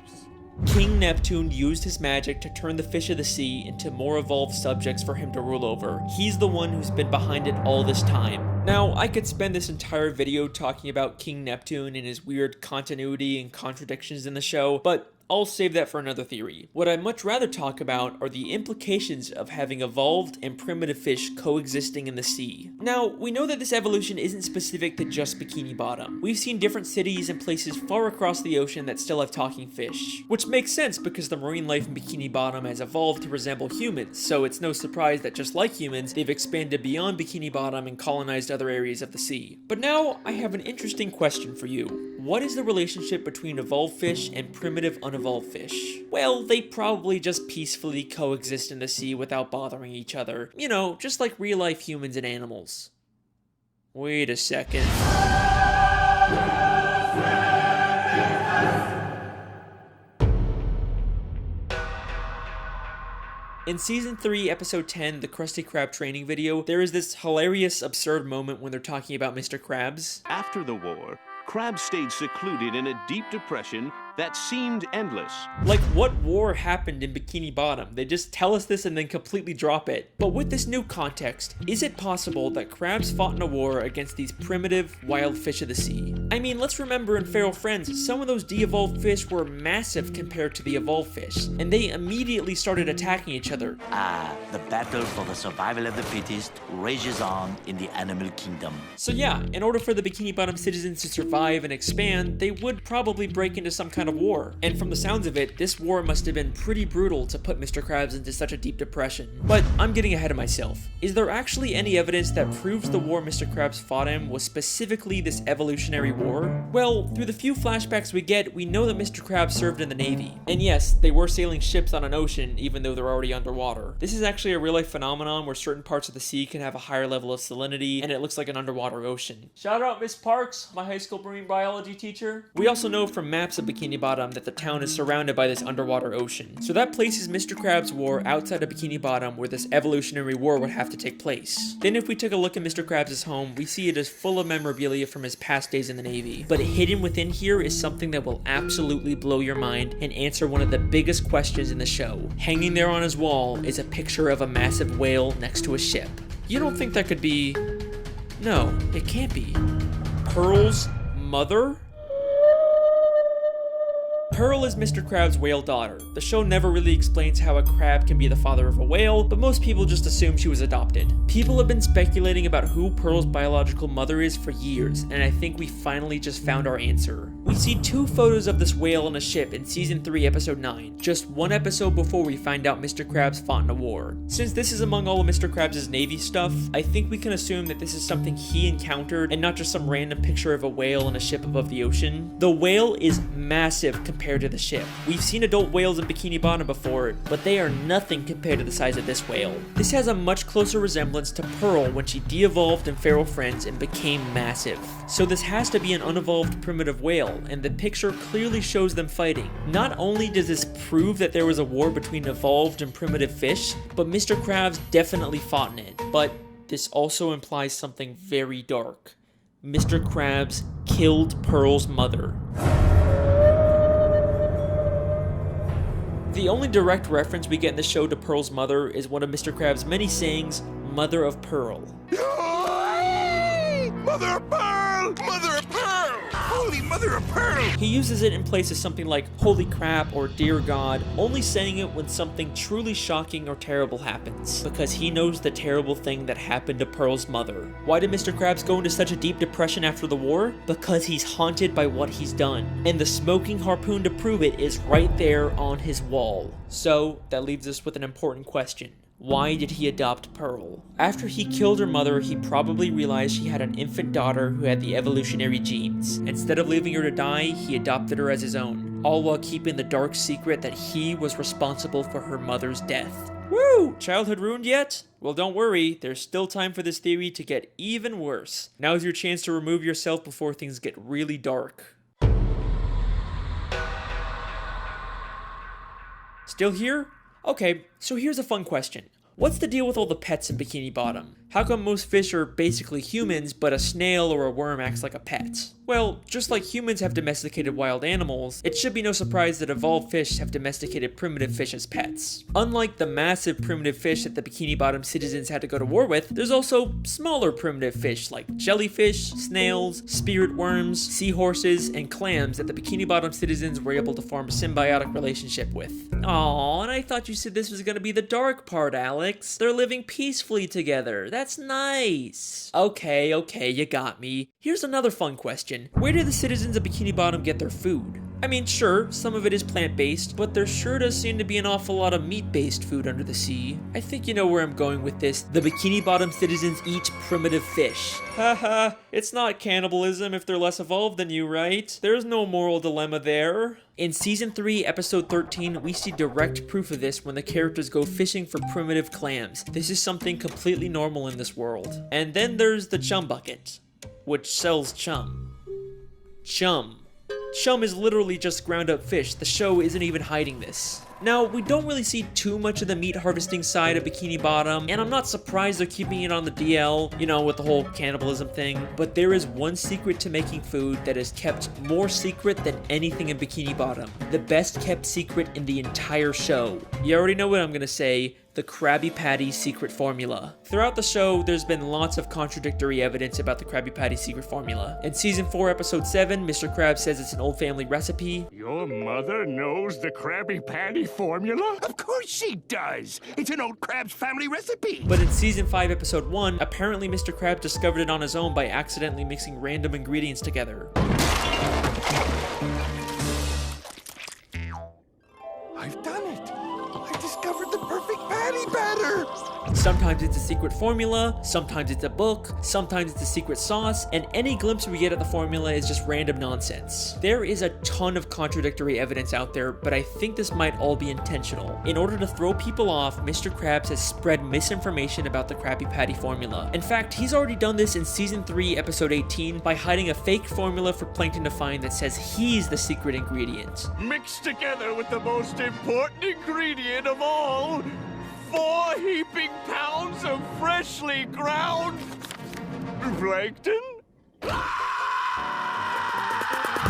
Speaker 2: King Neptune used his magic to turn the fish of the sea into more evolved subjects for him to rule over. He's the one who's been behind it all this time. Now, I could spend this entire video talking about King Neptune and his weird continuity and contradictions in the show, but I'll save that for another theory. What I'd much rather talk about are the implications of having evolved and primitive fish coexisting in the sea. Now, we know that this evolution isn't specific to just Bikini Bottom. We've seen different cities and places far across the ocean that still have talking fish, which makes sense because the marine life in Bikini Bottom has evolved to resemble humans, so it's no surprise that just like humans, they've expanded beyond Bikini Bottom and colonized other areas of the sea. But now, I have an interesting question for you. What is the relationship between evolved fish and primitive unevolved fish? Well, they probably just peacefully coexist in the sea without bothering each other. You know, just like real-life humans and animals. Wait a second. In Season 3, Episode 10, the Krusty Krab training video, there is this hilarious, absurd moment when they're talking about Mr. Krabs.
Speaker 10: After the war, Krabs stayed secluded in a deep depression that seemed endless.
Speaker 2: Like, what war happened in Bikini Bottom? They just tell us this and then completely drop it. But with this new context, is it possible that crabs fought in a war against these primitive, wild fish of the sea? I mean, let's remember in Feral Friends, some of those de-evolved fish were massive compared to the evolved fish, and they immediately started attacking each other.
Speaker 11: The battle for the survival of the fittest rages on in the animal kingdom.
Speaker 2: So yeah, in order for the Bikini Bottom citizens to survive and expand, they would probably break into some kind of war. And from the sounds of it, this war must have been pretty brutal to put Mr. Krabs into such a deep depression. But I'm getting ahead of myself. Is there actually any evidence that proves the war Mr. Krabs fought in was specifically this evolutionary war? Well, through the few flashbacks we get, we know that Mr. Krabs served in the Navy. And yes, they were sailing ships on an ocean, even though they're already underwater. This is actually a real-life phenomenon where certain parts of the sea can have a higher level of salinity, and it looks like an underwater ocean. Shout out Miss Parks, my high school marine biology teacher. We also know from maps of Bikini Bottom that the town is surrounded by this underwater ocean. So that places Mr. Krabs' war outside of Bikini Bottom where this evolutionary war would have to take place. Then if we took a look at Mr. Krabs' home, we see it is full of memorabilia from his past days in the Navy. But hidden within here is something that will absolutely blow your mind and answer one of the biggest questions in the show. Hanging there on his wall is a picture of a massive whale next to a ship. You don't think that could be... No, it can't be. Pearl's mother? Pearl is Mr. Krabs' whale daughter. The show never really explains how a crab can be the father of a whale, but most people just assume she was adopted. People have been speculating about who Pearl's biological mother is for years, and I think we finally just found our answer. We see 2 photos of this whale on a ship in Season 3, Episode 9, just 1 episode before we find out Mr. Krabs fought in a war. Since this is among all of Mr. Krabs' Navy stuff, I think we can assume that this is something he encountered and not just some random picture of a whale on a ship above the ocean. The whale is massive compared to the ship. We've seen adult whales in Bikini Bottom before, but they are nothing compared to the size of this whale. This has a much closer resemblance to Pearl when she de-evolved in Feral Friends and became massive. So this has to be an unevolved primitive whale, and the picture clearly shows them fighting. Not only does this prove that there was a war between evolved and primitive fish, but Mr. Krabs definitely fought in it. But this also implies something very dark. Mr. Krabs killed Pearl's mother. The only direct reference we get in the show to Pearl's mother is one of Mr. Krabs' many sayings, Mother of Pearl.
Speaker 3: Mother of Pearl! Mother of Pearl! Holy Mother of Pearl!
Speaker 2: He uses it in place of something like holy crap or dear God, only saying it when something truly shocking or terrible happens, because he knows the terrible thing that happened to Pearl's mother. Why did Mr. Krabs go into such a deep depression after the war? Because he's haunted by what he's done, and the smoking harpoon to prove it is right there on his wall. So, that leaves us with an important question. Why did he adopt Pearl? After he killed her mother, he probably realized she had an infant daughter who had the evolutionary genes. Instead of leaving her to die, he adopted her as his own, all while keeping the dark secret that he was responsible for her mother's death. Woo! Childhood ruined yet? Well, don't worry, there's still time for this theory to get even worse. Now's your chance to remove yourself before things get really dark. Still here? Okay, so here's a fun question. What's the deal with all the pets in Bikini Bottom? How come most fish are basically humans, but a snail or a worm acts like a pet? Well, just like humans have domesticated wild animals, it should be no surprise that evolved fish have domesticated primitive fish as pets. Unlike the massive primitive fish that the Bikini Bottom citizens had to go to war with, there's also smaller primitive fish like jellyfish, snails, spirit worms, seahorses, and clams that the Bikini Bottom citizens were able to form a symbiotic relationship with. Aww, and I thought you said this was gonna be the dark part, Alex. They're living peacefully together. That's nice. Okay, you got me. Here's another fun question. Where do the citizens of Bikini Bottom get their food? I mean, sure, some of it is plant-based, but there sure does seem to be an awful lot of meat-based food under the sea. I think you know where I'm going with this. The Bikini Bottom citizens eat primitive fish. Haha, it's not cannibalism if they're less evolved than you, right? There's no moral dilemma there. In Season 3, Episode 13, we see direct proof of this when the characters go fishing for primitive clams. This is something completely normal in this world. And then there's the Chum Bucket, which sells chum. Chum. Chum is literally just ground up fish. The show isn't even hiding this. Now, we don't really see too much of the meat harvesting side of Bikini Bottom, and I'm not surprised they're keeping it on the DL, you know, with the whole cannibalism thing, but there is one secret to making food that is kept more secret than anything in Bikini Bottom. The best kept secret in the entire show. You already know what I'm gonna say. The Krabby Patty secret formula. Throughout the show, there's been lots of contradictory evidence about the Krabby Patty secret formula. In season 4, episode 7, Mr. Krabs says it's an old family recipe.
Speaker 3: Your mother knows the Krabby Patty formula? Of course she does! It's an old Krabs family recipe!
Speaker 2: But in season 5, episode 1, apparently Mr. Krabs discovered it on his own by accidentally mixing random ingredients together.
Speaker 3: I've done it! I discovered the perfect patty batter!
Speaker 2: Sometimes it's a secret formula, sometimes it's a book, sometimes it's a secret sauce, and any glimpse we get at the formula is just random nonsense. There is a ton of contradictory evidence out there, but I think this might all be intentional. In order to throw people off, Mr. Krabs has spread misinformation about the Krabby Patty formula. In fact, he's already done this in season 3, episode 18, by hiding a fake formula for Plankton to find that says he's the secret ingredient.
Speaker 3: Mixed together with the most important ingredient of all, 4 heaping pounds of freshly ground plankton?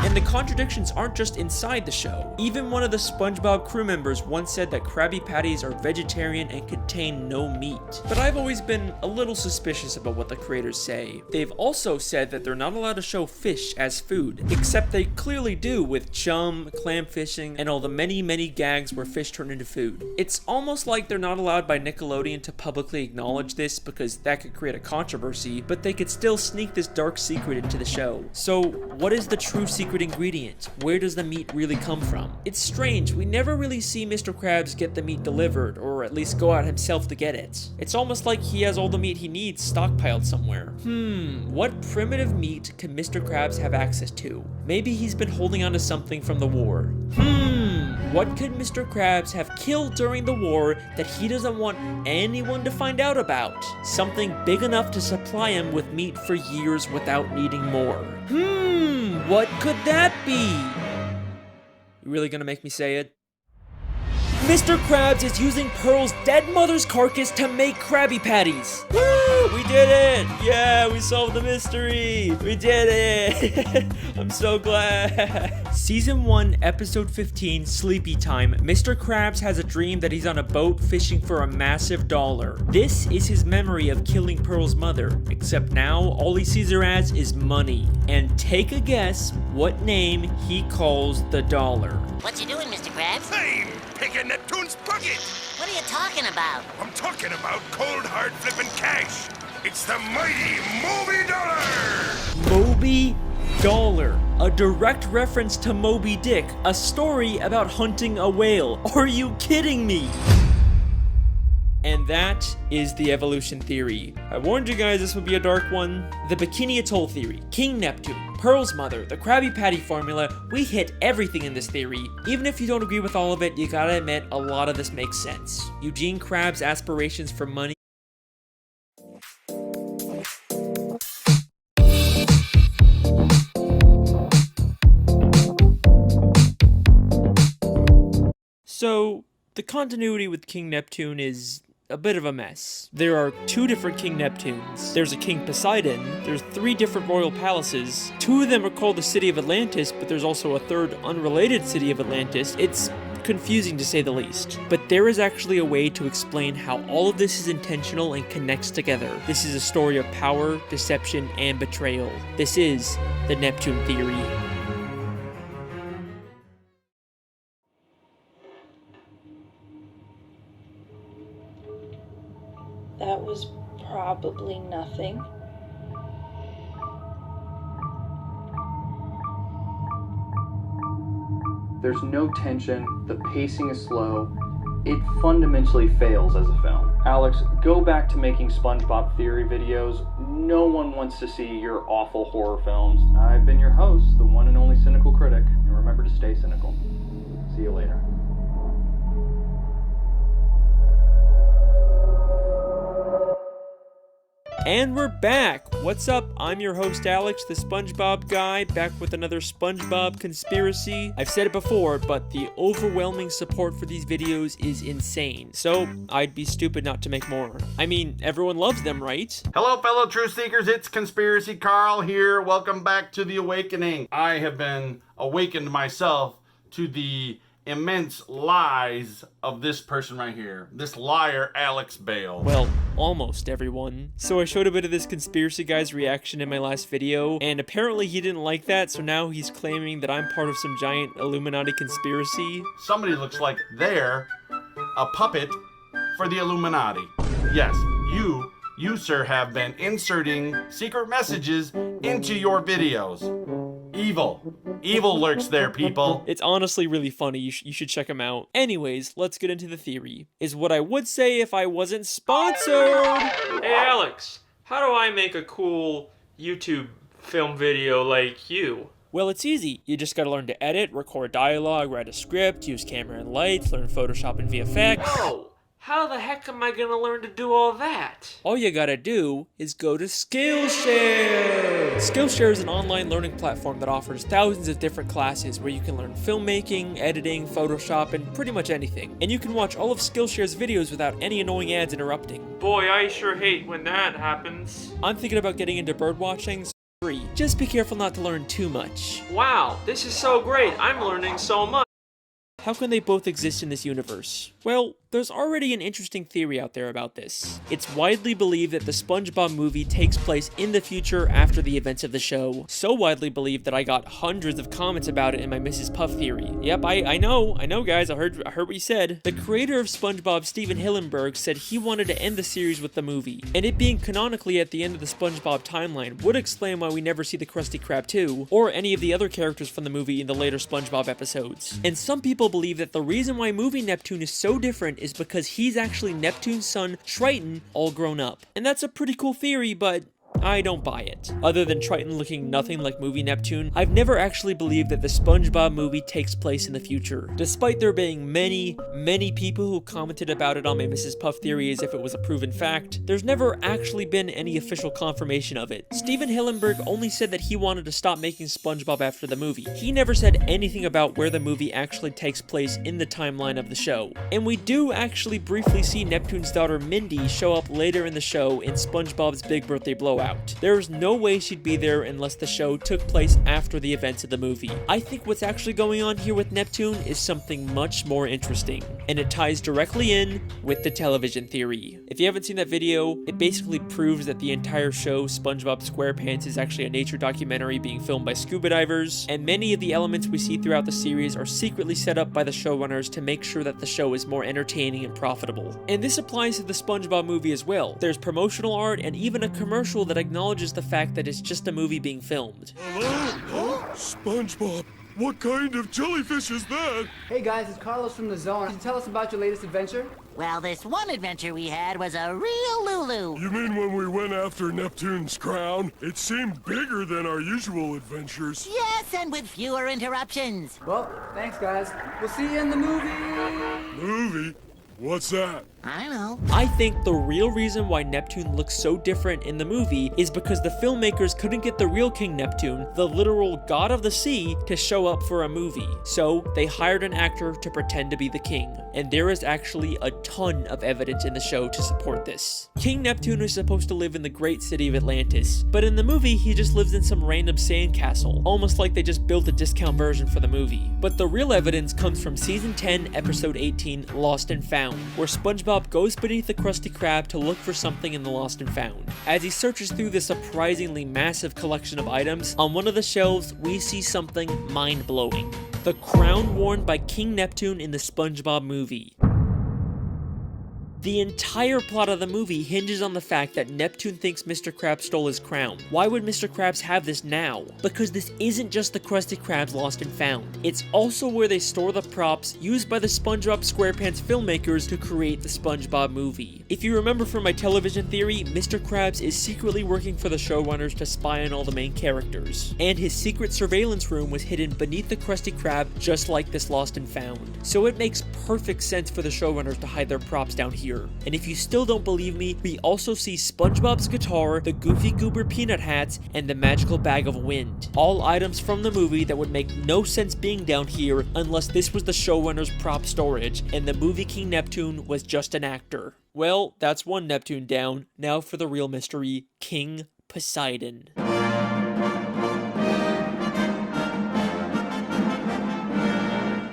Speaker 2: And the contradictions aren't just inside the show. Even one of the SpongeBob crew members once said that Krabby Patties are vegetarian and contain no meat. But I've always been a little suspicious about what the creators say. They've also said that they're not allowed to show fish as food, except they clearly do with chum, clam fishing, and all the many gags where fish turn into food. It's almost like they're not allowed by Nickelodeon to publicly acknowledge this because that could create a controversy, but they could still sneak this dark secret into the show. So what is the true secret ingredient? Where does the meat really come from? It's strange, we never really see Mr. Krabs get the meat delivered, or at least go out himself to get it. It's almost like he has all the meat he needs stockpiled somewhere. What primitive meat can Mr. Krabs have access to? Maybe he's been holding on to something from the war. What could Mr. Krabs have killed during the war that he doesn't want anyone to find out about? Something big enough to supply him with meat for years without needing more. What could that be? You really gonna make me say it? Mr. Krabs is using Pearl's dead mother's carcass to make Krabby Patties. Woo! We did it! Yeah, we solved the mystery! We did it! I'm so glad! Season 1, episode 15, Sleepy Time. Mr. Krabs has a dream that he's on a boat fishing for a massive dollar. This is his memory of killing Pearl's mother, except now all he sees her as is money. And take a guess what name he calls the dollar.
Speaker 6: What you doing, Mr. Krabs?
Speaker 3: I'm picking Neptune's bucket!
Speaker 6: What are you talking about?
Speaker 3: I'm talking about cold hard flipping cash! It's the mighty Moby Dollar!
Speaker 2: Moby Dollar, a direct reference to Moby Dick, a story about hunting a whale. Are you kidding me? And that is the evolution theory. I warned you guys this would be a dark one. The Bikini Atoll theory, King Neptune, Pearl's mother, the Krabby Patty formula, we hit everything in this theory. Even if you don't agree with all of it, you gotta admit a lot of this makes sense. Eugene Krabs' aspirations for money. So, the continuity with King Neptune is a bit of a mess. There are 2 different King Neptunes. There's a King Poseidon. There's 3 different royal palaces. 2 of them are called the City of Atlantis, but there's also a 3rd unrelated City of Atlantis. It's confusing to say the least. But there is actually a way to explain how all of this is intentional and connects together. This is a story of power, deception, and betrayal. This is the Neptune theory.
Speaker 12: That was probably nothing.
Speaker 13: There's no tension, the pacing is slow, it fundamentally fails as a film. Alex, go back to making SpongeBob theory videos. No one wants to see your awful horror films. I've been your host, the one and only cynical critic, and remember to stay cynical. See you later.
Speaker 2: And we're back! What's up? I'm your host Alex, the SpongeBob guy, back with another SpongeBob conspiracy. I've said it before, but the overwhelming support for these videos is insane, so I'd be stupid not to make more. I mean, everyone loves them, right?
Speaker 14: Hello fellow truth seekers, it's Conspiracy Carl here. Welcome back to The Awakening. I have been awakened myself to the immense lies of this person right here. This liar, Alex Bale.
Speaker 2: Well, almost everyone. So I showed a bit of this conspiracy guy's reaction in my last video, and apparently he didn't like that, so now he's claiming that I'm part of some giant Illuminati conspiracy.
Speaker 14: Somebody looks like they're a puppet for the Illuminati. Yes, you sir have been inserting secret messages into your videos. Evil lurks there, people.
Speaker 2: It's honestly really funny. You should check them out. Anyways, let's get into the theory. Is what I would say if I wasn't sponsored. Hey Alex, how do I make a cool YouTube film video like you? Well, it's easy. You just gotta learn to edit, record dialogue, write a script, use camera and lights, learn Photoshop and VFX. Whoa! How the heck am I gonna learn to do all that? All you gotta do is go to Skillshare! Skillshare is an online learning platform that offers thousands of different classes where you can learn filmmaking, editing, Photoshop, and pretty much anything. And you can watch all of Skillshare's videos without any annoying ads interrupting. Boy, I sure hate when that happens. I'm thinking about getting into bird watching, so free. Just be careful not to learn too much. Wow, this is so great. I'm learning so much. How can they both exist in this universe? Well, there's already an interesting theory out there about this. It's widely believed that the SpongeBob movie takes place in the future after the events of the show. So widely believed that I got hundreds of comments about it in my Mrs. Puff theory. Yep, I know guys, I heard what you said. The creator of SpongeBob, Steven Hillenburg, said he wanted to end the series with the movie, and it being canonically at the end of the SpongeBob timeline would explain why we never see the Krusty Krab 2, or any of the other characters from the movie in the later SpongeBob episodes. And some people believe that the reason why movie Neptune is so different is because he's actually Neptune's son, Triton, all grown up. And that's a pretty cool theory, but I don't buy it. Other than Triton looking nothing like movie Neptune, I've never actually believed that the SpongeBob movie takes place in the future. Despite there being many people who commented about it on my Mrs. Puff theory as if it was a proven fact, there's never actually been any official confirmation of it. Steven Hillenburg only said that he wanted to stop making SpongeBob after the movie. He never said anything about where the movie actually takes place in the timeline of the show. And we do actually briefly see Neptune's daughter Mindy show up later in the show in SpongeBob's Big Birthday Blowout. There's no way she'd be there unless the show took place after the events of the movie. I think what's actually going on here with Neptune is something much more interesting, and it ties directly in with the television theory. If you haven't seen that video, it basically proves that the entire show, SpongeBob SquarePants, is actually a nature documentary being filmed by scuba divers, and many of the elements we see throughout the series are secretly set up by the showrunners to make sure that the show is more entertaining and profitable. And this applies to the SpongeBob movie as well. There's promotional art and even a commercial that acknowledges the fact that it's just a movie being filmed.
Speaker 3: Hello? SpongeBob, what kind of jellyfish is that?
Speaker 15: Hey guys, it's Carlos from The Zone. Can you tell us about your latest adventure?
Speaker 6: Well, this one adventure we had was a real Lulu.
Speaker 3: You mean when we went after Neptune's crown? It seemed bigger than our usual adventures.
Speaker 6: Yes, and with fewer interruptions.
Speaker 15: Well, thanks guys. We'll see you in the movie.
Speaker 3: Movie? What's that?
Speaker 6: I know.
Speaker 2: I think the real reason why Neptune looks so different in the movie is because the filmmakers couldn't get the real King Neptune, the literal god of the sea, to show up for a movie. So they hired an actor to pretend to be the king. And there is actually a ton of evidence in the show to support this. King Neptune is supposed to live in the great city of Atlantis, but in the movie he just lives in some random sandcastle, almost like they just built a discount version for the movie. But the real evidence comes from season 10, episode 18, Lost and Found, where SpongeBob goes beneath the Krusty Krab to look for something in the Lost and Found. As he searches through the surprisingly massive collection of items, on one of the shelves we see something mind-blowing. The crown worn by King Neptune in the SpongeBob movie. The entire plot of the movie hinges on the fact that Neptune thinks Mr. Krabs stole his crown. Why would Mr. Krabs have this now? Because this isn't just the Krusty Krabs Lost and Found. It's also where they store the props used by the SpongeBob SquarePants filmmakers to create the SpongeBob movie. If you remember from my television theory, Mr. Krabs is secretly working for the showrunners to spy on all the main characters. And his secret surveillance room was hidden beneath the Krusty Krab, just like this Lost and Found. So it makes perfect sense for the showrunners to hide their props down here. here. And if you still don't believe me, we also see SpongeBob's guitar, the Goofy Goober peanut hats, and the magical bag of wind. All items from the movie that would make no sense being down here unless this was the showrunner's prop storage, and the movie King Neptune was just an actor. Well, that's one Neptune down. Now for the real mystery, King Poseidon.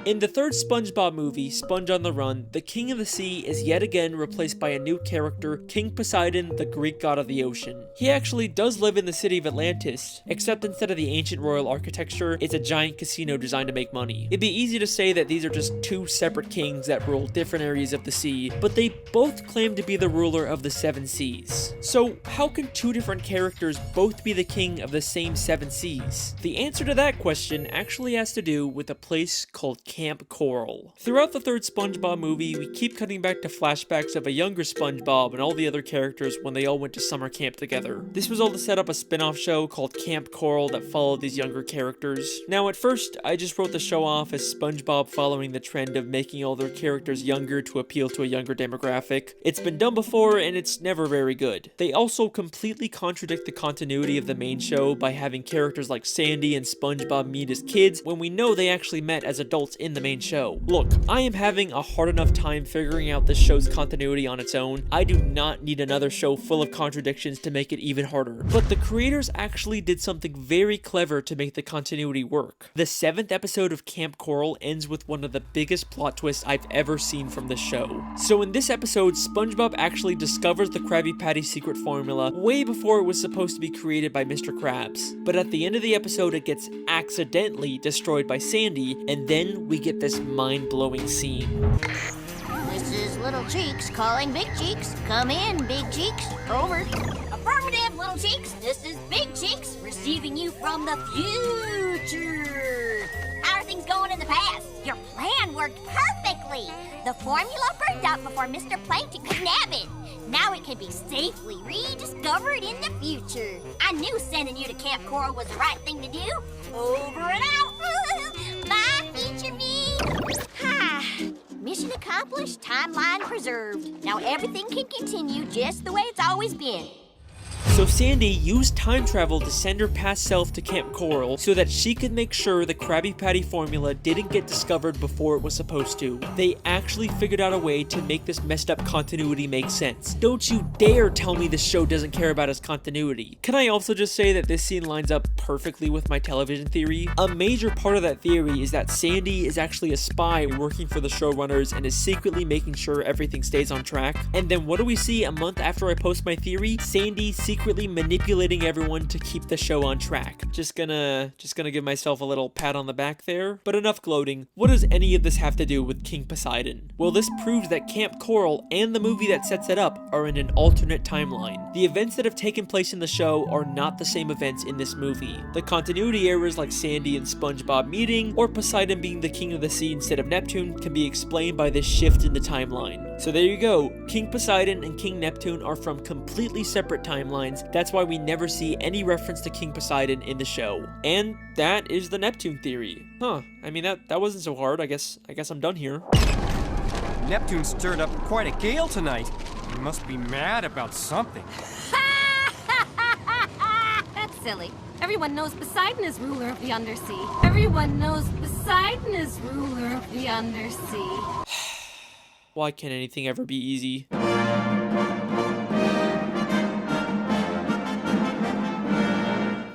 Speaker 2: In the third SpongeBob movie, Sponge on the Run, the King of the Sea is yet again replaced by a new character, King Poseidon, the Greek god of the ocean. He actually does live in the city of Atlantis, except instead of the ancient royal architecture, it's a giant casino designed to make money. It'd be easy to say that these are just two separate kings that rule different areas of the sea, but they both claim to be the ruler of the seven seas. So how can two different characters both be the king of the same seven seas? The answer to that question actually has to do with a place called Camp Coral. Throughout the third SpongeBob movie, we keep cutting back to flashbacks of a younger SpongeBob and all the other characters when they all went to summer camp together. This was all to set up a spin-off show called Camp Coral that followed these younger characters. Now at first, I just wrote the show off as SpongeBob following the trend of making all their characters younger to appeal to a younger demographic. It's been done before and it's never very good. They also completely contradict the continuity of the main show by having characters like Sandy and SpongeBob meet as kids when we know they actually met as adults in the main show. Look, I am having a hard enough time figuring out this show's continuity on its own. I do not need another show full of contradictions to make it even harder. But the creators actually did something very clever to make the continuity work. The 7th episode of Camp Coral ends with one of the biggest plot twists I've ever seen from the show. So in this episode, SpongeBob actually discovers the Krabby Patty secret formula way before it was supposed to be created by Mr. Krabs. But at the end of the episode, it gets accidentally destroyed by Sandy, and then we get this mind-blowing scene.
Speaker 16: This is Little Cheeks calling Big Cheeks. Come in, Big Cheeks. Over. Affirmative, Little Cheeks. This is Big Cheeks receiving you from the future. How are things going in the past? Your plan worked perfectly. The formula burned up before Mr. Plankton could nab it. Now it can be safely rediscovered in the future. I knew sending you to Camp Coral was the right thing to do. Over and out. Bye, future me. Ha! Mission accomplished, timeline preserved. Now everything can continue just the way it's always been.
Speaker 2: So Sandy used time travel to send her past self to Camp Coral so that she could make sure the Krabby Patty formula didn't get discovered before it was supposed to. They actually figured out a way to make this messed up continuity make sense. Don't you dare tell me this show doesn't care about its continuity. Can I also just say that this scene lines up perfectly with my television theory? A major part of that theory is that Sandy is actually a spy working for the showrunners and is secretly making sure everything stays on track. And then what do we see a month after I post my theory? Sandy secretly manipulating everyone to keep the show on track. Just gonna give myself a little pat on the back there. But enough gloating. What does any of this have to do with King Poseidon? Well, this proves that Camp Coral and the movie that sets it up are in an alternate timeline. The events that have taken place in the show are not the same events in this movie. The continuity errors like Sandy and SpongeBob meeting, or Poseidon being the king of the sea instead of Neptune, can be explained by this shift in the timeline. So there you go. King Poseidon and King Neptune are from completely separate timelines. That's why we never see any reference to King Poseidon in the show. And that is the Neptune theory. Huh, I mean that wasn't so hard. I guess I'm done here.
Speaker 17: Neptune stirred up quite a gale tonight. He must be mad about something.
Speaker 18: That's silly. Everyone knows Poseidon is ruler of the undersea. Everyone knows Poseidon is ruler of the undersea.
Speaker 2: Why can't anything ever be easy?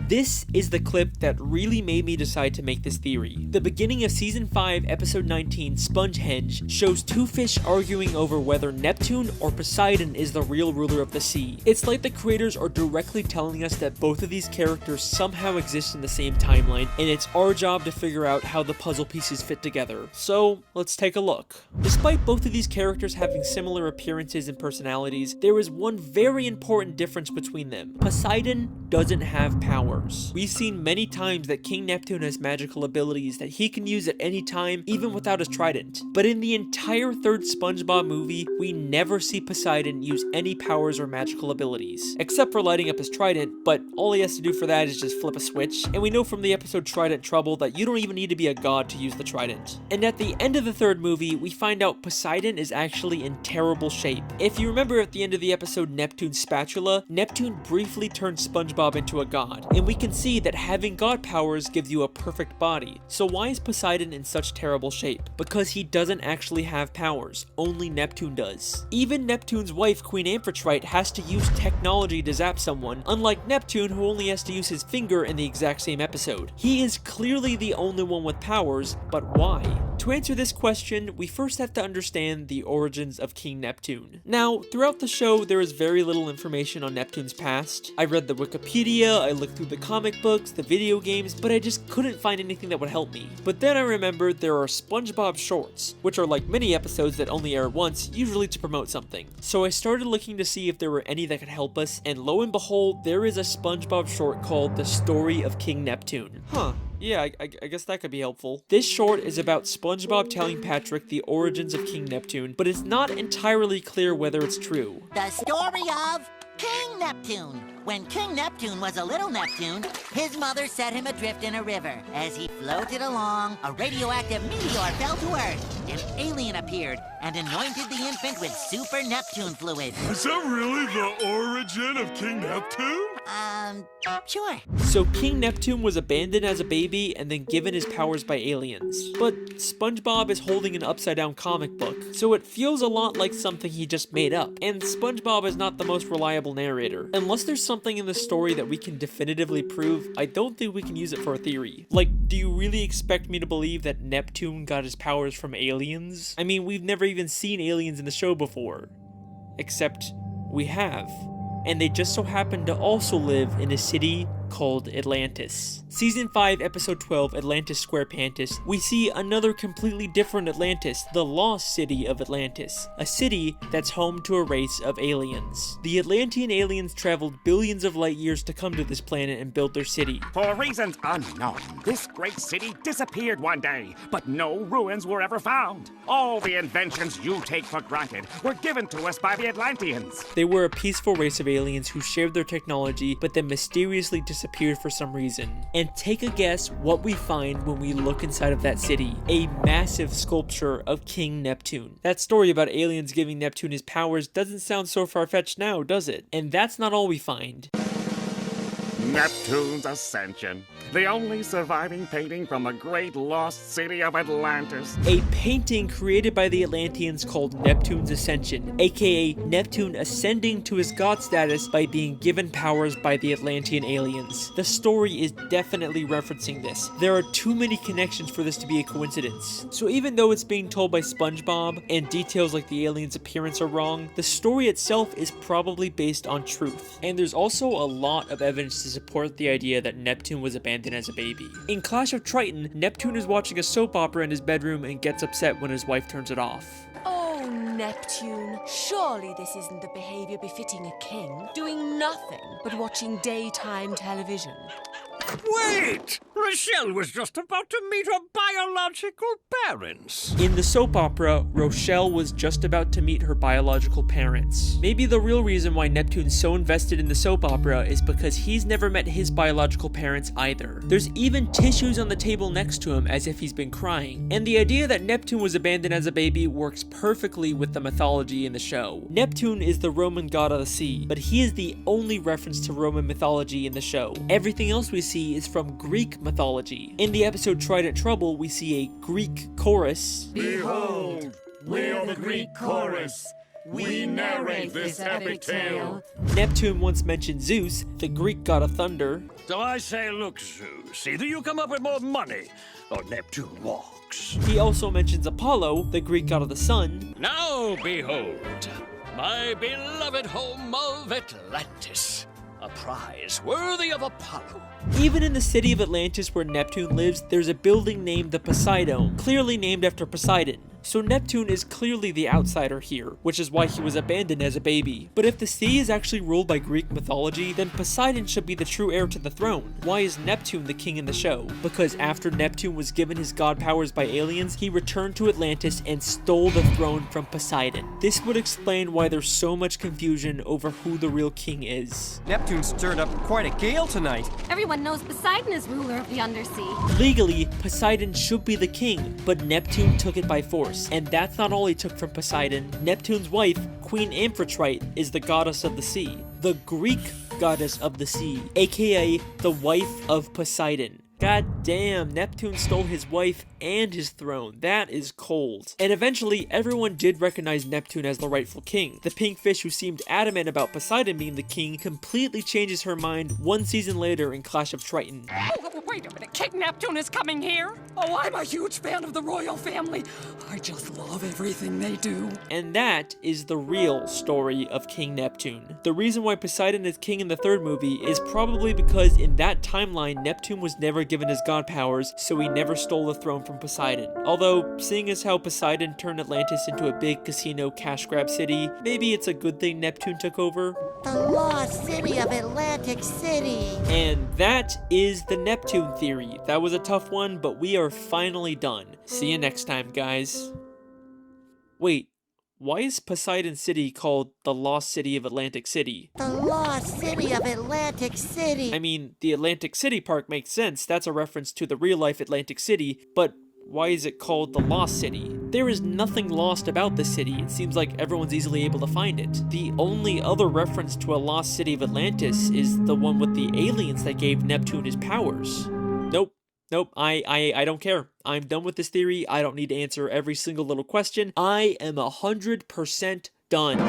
Speaker 2: This is the clip that really made me decide to make this theory. The beginning of Season 5, Episode 19, Spongehenge, shows two fish arguing over whether Neptune or Poseidon is the real ruler of the sea. It's like the creators are directly telling us that both of these characters somehow exist in the same timeline, and it's our job to figure out how the puzzle pieces fit together. So, let's take a look. Despite both of these characters having similar appearances and personalities, there is one very important difference between them. Poseidon doesn't have power. powers. We've seen many times that King Neptune has magical abilities that he can use at any time, even without his trident. But in the entire third SpongeBob movie, we never see Poseidon use any powers or magical abilities, except for lighting up his trident, but all he has to do for that is just flip a switch, and we know from the episode Trident Trouble that you don't even need to be a god to use the trident. And at the end of the third movie, we find out Poseidon is actually in terrible shape. If you remember at the end of the episode Neptune's Spatula, Neptune briefly turned SpongeBob into a god, and we can see that having god powers gives you a perfect body. So why is Poseidon in such terrible shape? Because he doesn't actually have powers, only Neptune does. Even Neptune's wife, Queen Amphitrite, has to use technology to zap someone, unlike Neptune, who only has to use his finger in the exact same episode. He is clearly the only one with powers, but why? To answer this question, we first have to understand the origins of King Neptune. Now, throughout the show, there is very little information on Neptune's past. I read the Wikipedia, I looked through the comic books, the video games, but I just couldn't find anything that would help me. But then I remembered there are SpongeBob shorts, which are like mini episodes that only air once, usually to promote something. So I started looking to see if there were any that could help us, and lo and behold, there is a SpongeBob short called The Story of King Neptune. Huh. Yeah, I guess that could be helpful. This short is about SpongeBob telling Patrick the origins of King Neptune, but it's not entirely clear whether it's true.
Speaker 6: The story of King Neptune. When King Neptune was a little Neptune, his mother set him adrift in a river. As he floated along, a radioactive meteor fell to Earth. An alien appeared and anointed the infant with super Neptune fluid.
Speaker 3: Is that really the origin of King Neptune?
Speaker 6: Sure.
Speaker 2: So King Neptune was abandoned as a baby and then given his powers by aliens. But SpongeBob is holding an upside-down comic book, so it feels a lot like something he just made up. And SpongeBob is not the most reliable narrator. Unless there's something in the story that we can definitively prove, I don't think we can use it for a theory. Like, do you really expect me to believe that Neptune got his powers from aliens? I mean, we've never even seen aliens in the show before. Except, we have. And they just so happen to also live in a city called Atlantis. Season 5, Episode 12, Atlantis Square Pantis, we see another completely different Atlantis, the lost city of Atlantis, a city that's home to a race of aliens. The Atlantean aliens traveled billions of light years to come to this planet and build their city.
Speaker 8: For reasons unknown, this great city disappeared one day, but no ruins were ever found. All the inventions you take for granted were given to us by the Atlanteans.
Speaker 2: They were a peaceful race of aliens who shared their technology, but then mysteriously disappeared for some reason. And take a guess what we find when we look inside of that city. A massive sculpture of King Neptune. That story about aliens giving Neptune his powers doesn't sound so far-fetched now, does it? And that's not all we find.
Speaker 8: Neptune's Ascension, the only surviving painting from the great lost city of Atlantis.
Speaker 2: A painting created by the Atlanteans called Neptune's Ascension, aka Neptune ascending to his god status by being given powers by the Atlantean aliens. The story is definitely referencing this. There are too many connections for this to be a coincidence. So even though it's being told by SpongeBob, and details like the alien's appearance are wrong, the story itself is probably based on truth. And there's also a lot of evidence to support the idea that Neptune was abandoned as a baby. In Clash of Triton, Neptune is watching a soap opera in his bedroom and gets upset when his wife turns it off.
Speaker 19: Oh, Neptune, surely this isn't the behavior befitting a king, doing nothing but watching daytime television.
Speaker 9: Wait! Rochelle was just about to meet her biological parents.
Speaker 2: In the soap opera, Rochelle was just about to meet her biological parents. Maybe the real reason why Neptune's so invested in the soap opera is because he's never met his biological parents either. There's even tissues on the table next to him as if he's been crying. And the idea that Neptune was abandoned as a baby works perfectly with the mythology in the show. Neptune is the Roman god of the sea, but he is the only reference to Roman mythology in the show. Everything else we see is from Greek mythology. In the episode Trident Trouble, we see a Greek chorus.
Speaker 3: Behold, we're the Greek chorus. We narrate this epic tale.
Speaker 2: Neptune once mentioned Zeus, the Greek god of thunder.
Speaker 9: So I say, look, Zeus, either you come up with more money, or Neptune walks.
Speaker 2: He also mentions Apollo, the Greek god of the sun.
Speaker 9: Now behold, my beloved home of Atlantis. A prize worthy of Apollo.
Speaker 2: Even in the city of Atlantis where Neptune lives, there's a building named the Poseidon, clearly named after Poseidon. So Neptune is clearly the outsider here, which is why he was abandoned as a baby. But if the sea is actually ruled by Greek mythology, then Poseidon should be the true heir to the throne. Why is Neptune the king in the show? Because after Neptune was given his god powers by aliens, he returned to Atlantis and stole the throne from Poseidon. This would explain why there's so much confusion over who the real king is.
Speaker 17: Neptune stirred up quite a gale tonight.
Speaker 18: Everyone knows Poseidon is ruler of the undersea.
Speaker 2: Legally, Poseidon should be the king, but Neptune took it by force. And that's not all he took from Poseidon. Neptune's wife, Queen Amphitrite, is the goddess of the sea. The Greek goddess of the sea, aka the wife of Poseidon. God damn, Neptune stole his wife and his throne. That is cold. And eventually, everyone did recognize Neptune as the rightful king. The pink fish who seemed adamant about Poseidon being the king completely changes her mind one season later in Clash of Triton.
Speaker 20: Oh, wait a minute, King Neptune is coming here? Oh, I'm a huge fan of the royal family. I just love everything they do.
Speaker 2: And that is the real story of King Neptune. The reason why Poseidon is king in the third movie is probably because in that timeline, Neptune was never given his god powers, so he never stole the throne from Poseidon. Although, seeing as how Poseidon turned Atlantis into a big casino cash grab city, maybe it's a good thing Neptune took over.
Speaker 6: The lost city of Atlantic City.
Speaker 2: And that is the Neptune theory. That was a tough one, but we are finally done. See you next time, guys. Wait, why is Poseidon City called the Lost City of Atlantic City?
Speaker 6: The lost city of Atlantic City.
Speaker 2: I mean, the Atlantic City Park makes sense. That's a reference to the real-life Atlantic City, but why is it called the Lost City? There is nothing lost about the city. It seems like everyone's easily able to find it. The only other reference to a lost city of Atlantis is the one with the aliens that gave Neptune his powers. Nope, I don't care. I'm done with this theory. I don't need to answer every single little question. I am 100% done.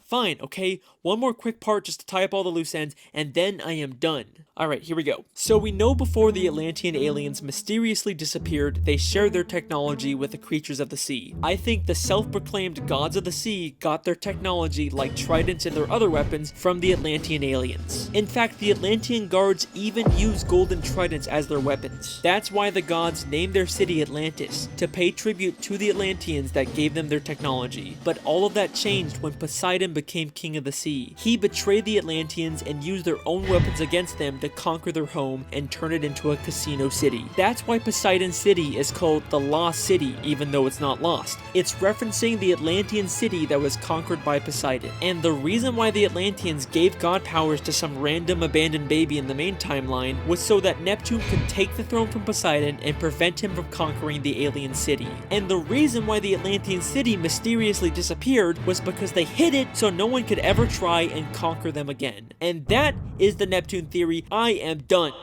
Speaker 2: Fine, okay? One more quick part just to tie up all the loose ends, and then I am done. Alright, here we go. So we know before the Atlantean aliens mysteriously disappeared, they shared their technology with the creatures of the sea. I think the self-proclaimed gods of the sea got their technology, like tridents and their other weapons, from the Atlantean aliens. In fact, the Atlantean guards even use golden tridents as their weapons. That's why the gods named their city Atlantis, to pay tribute to the Atlanteans that gave them their technology. But all of that changed when Poseidon became king of the sea. He betrayed the Atlanteans and used their own weapons against them to conquer their home and turn it into a casino city. That's why Poseidon City is called the Lost City, even though it's not lost. It's referencing the Atlantean city that was conquered by Poseidon. And the reason why the Atlanteans gave god powers to some random abandoned baby in the main timeline was so that Neptune could take the throne from Poseidon and prevent him from conquering the alien city. And the reason why the Atlantean city mysteriously disappeared was because they hid it so no one could ever try and conquer them again. And that is the Neptune theory. I am done.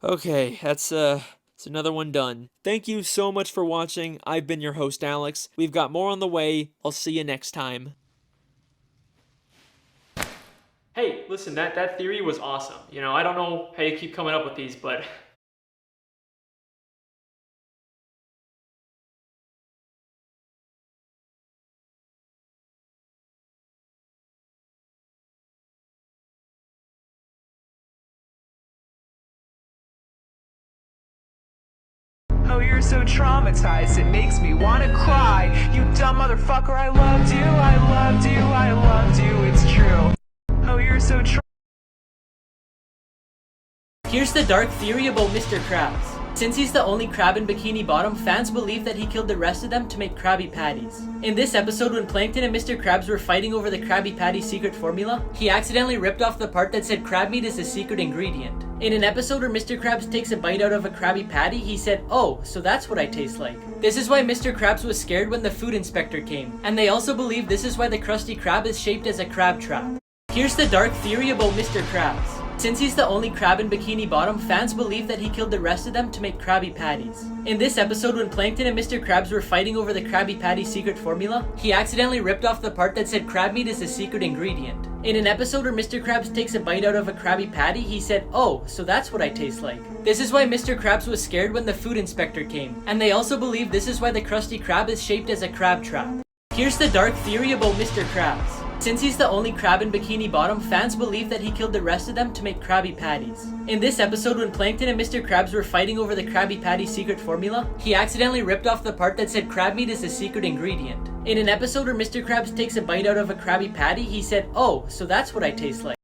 Speaker 2: Okay, that's another one done. Thank you so much for watching. I've been your host, Alex. We've got more on the way. I'll see you next time. Hey, listen, that theory was awesome. You know, I don't know how you keep coming up with these, but
Speaker 21: Oh, you're so traumatized, it makes me wanna cry. You dumb motherfucker, I loved you, I loved you, I loved you, it's true. Oh, you're so
Speaker 22: Here's the dark theory about Mr. Krabs. Since he's the only crab in Bikini Bottom, fans believe that he killed the rest of them to make Krabby Patties. In this episode, when Plankton and Mr. Krabs were fighting over the Krabby Patty secret formula, he accidentally ripped off the part that said crab meat is the secret ingredient. In an episode where Mr. Krabs takes a bite out of a Krabby Patty, he said, "Oh, so that's what I taste like." This is why Mr. Krabs was scared when the food inspector came. And they also believe this is why the Krusty Krab is shaped as a crab trap. Here's the dark theory about Mr. Krabs. Since he's the only crab in Bikini Bottom, fans believe that he killed the rest of them to make Krabby Patties. In this episode, when Plankton and Mr. Krabs were fighting over the Krabby Patty secret formula, he accidentally ripped off the part that said crab meat is the secret ingredient. In an episode where Mr. Krabs takes a bite out of a Krabby Patty, he said, "Oh, so that's what I taste like." This is why Mr. Krabs was scared when the food inspector came. And they also believe this is why the Krusty Krab is shaped as a crab trap. Here's the dark theory about Mr. Krabs. Since he's the only crab in Bikini Bottom, fans believe that he killed the rest of them to make Krabby Patties. In this episode, when Plankton and Mr. Krabs were fighting over the Krabby Patty secret formula, he accidentally ripped off the part that said crab meat is the secret ingredient. In an episode where Mr. Krabs takes a bite out of a Krabby Patty, he said, "Oh, so that's what I taste like."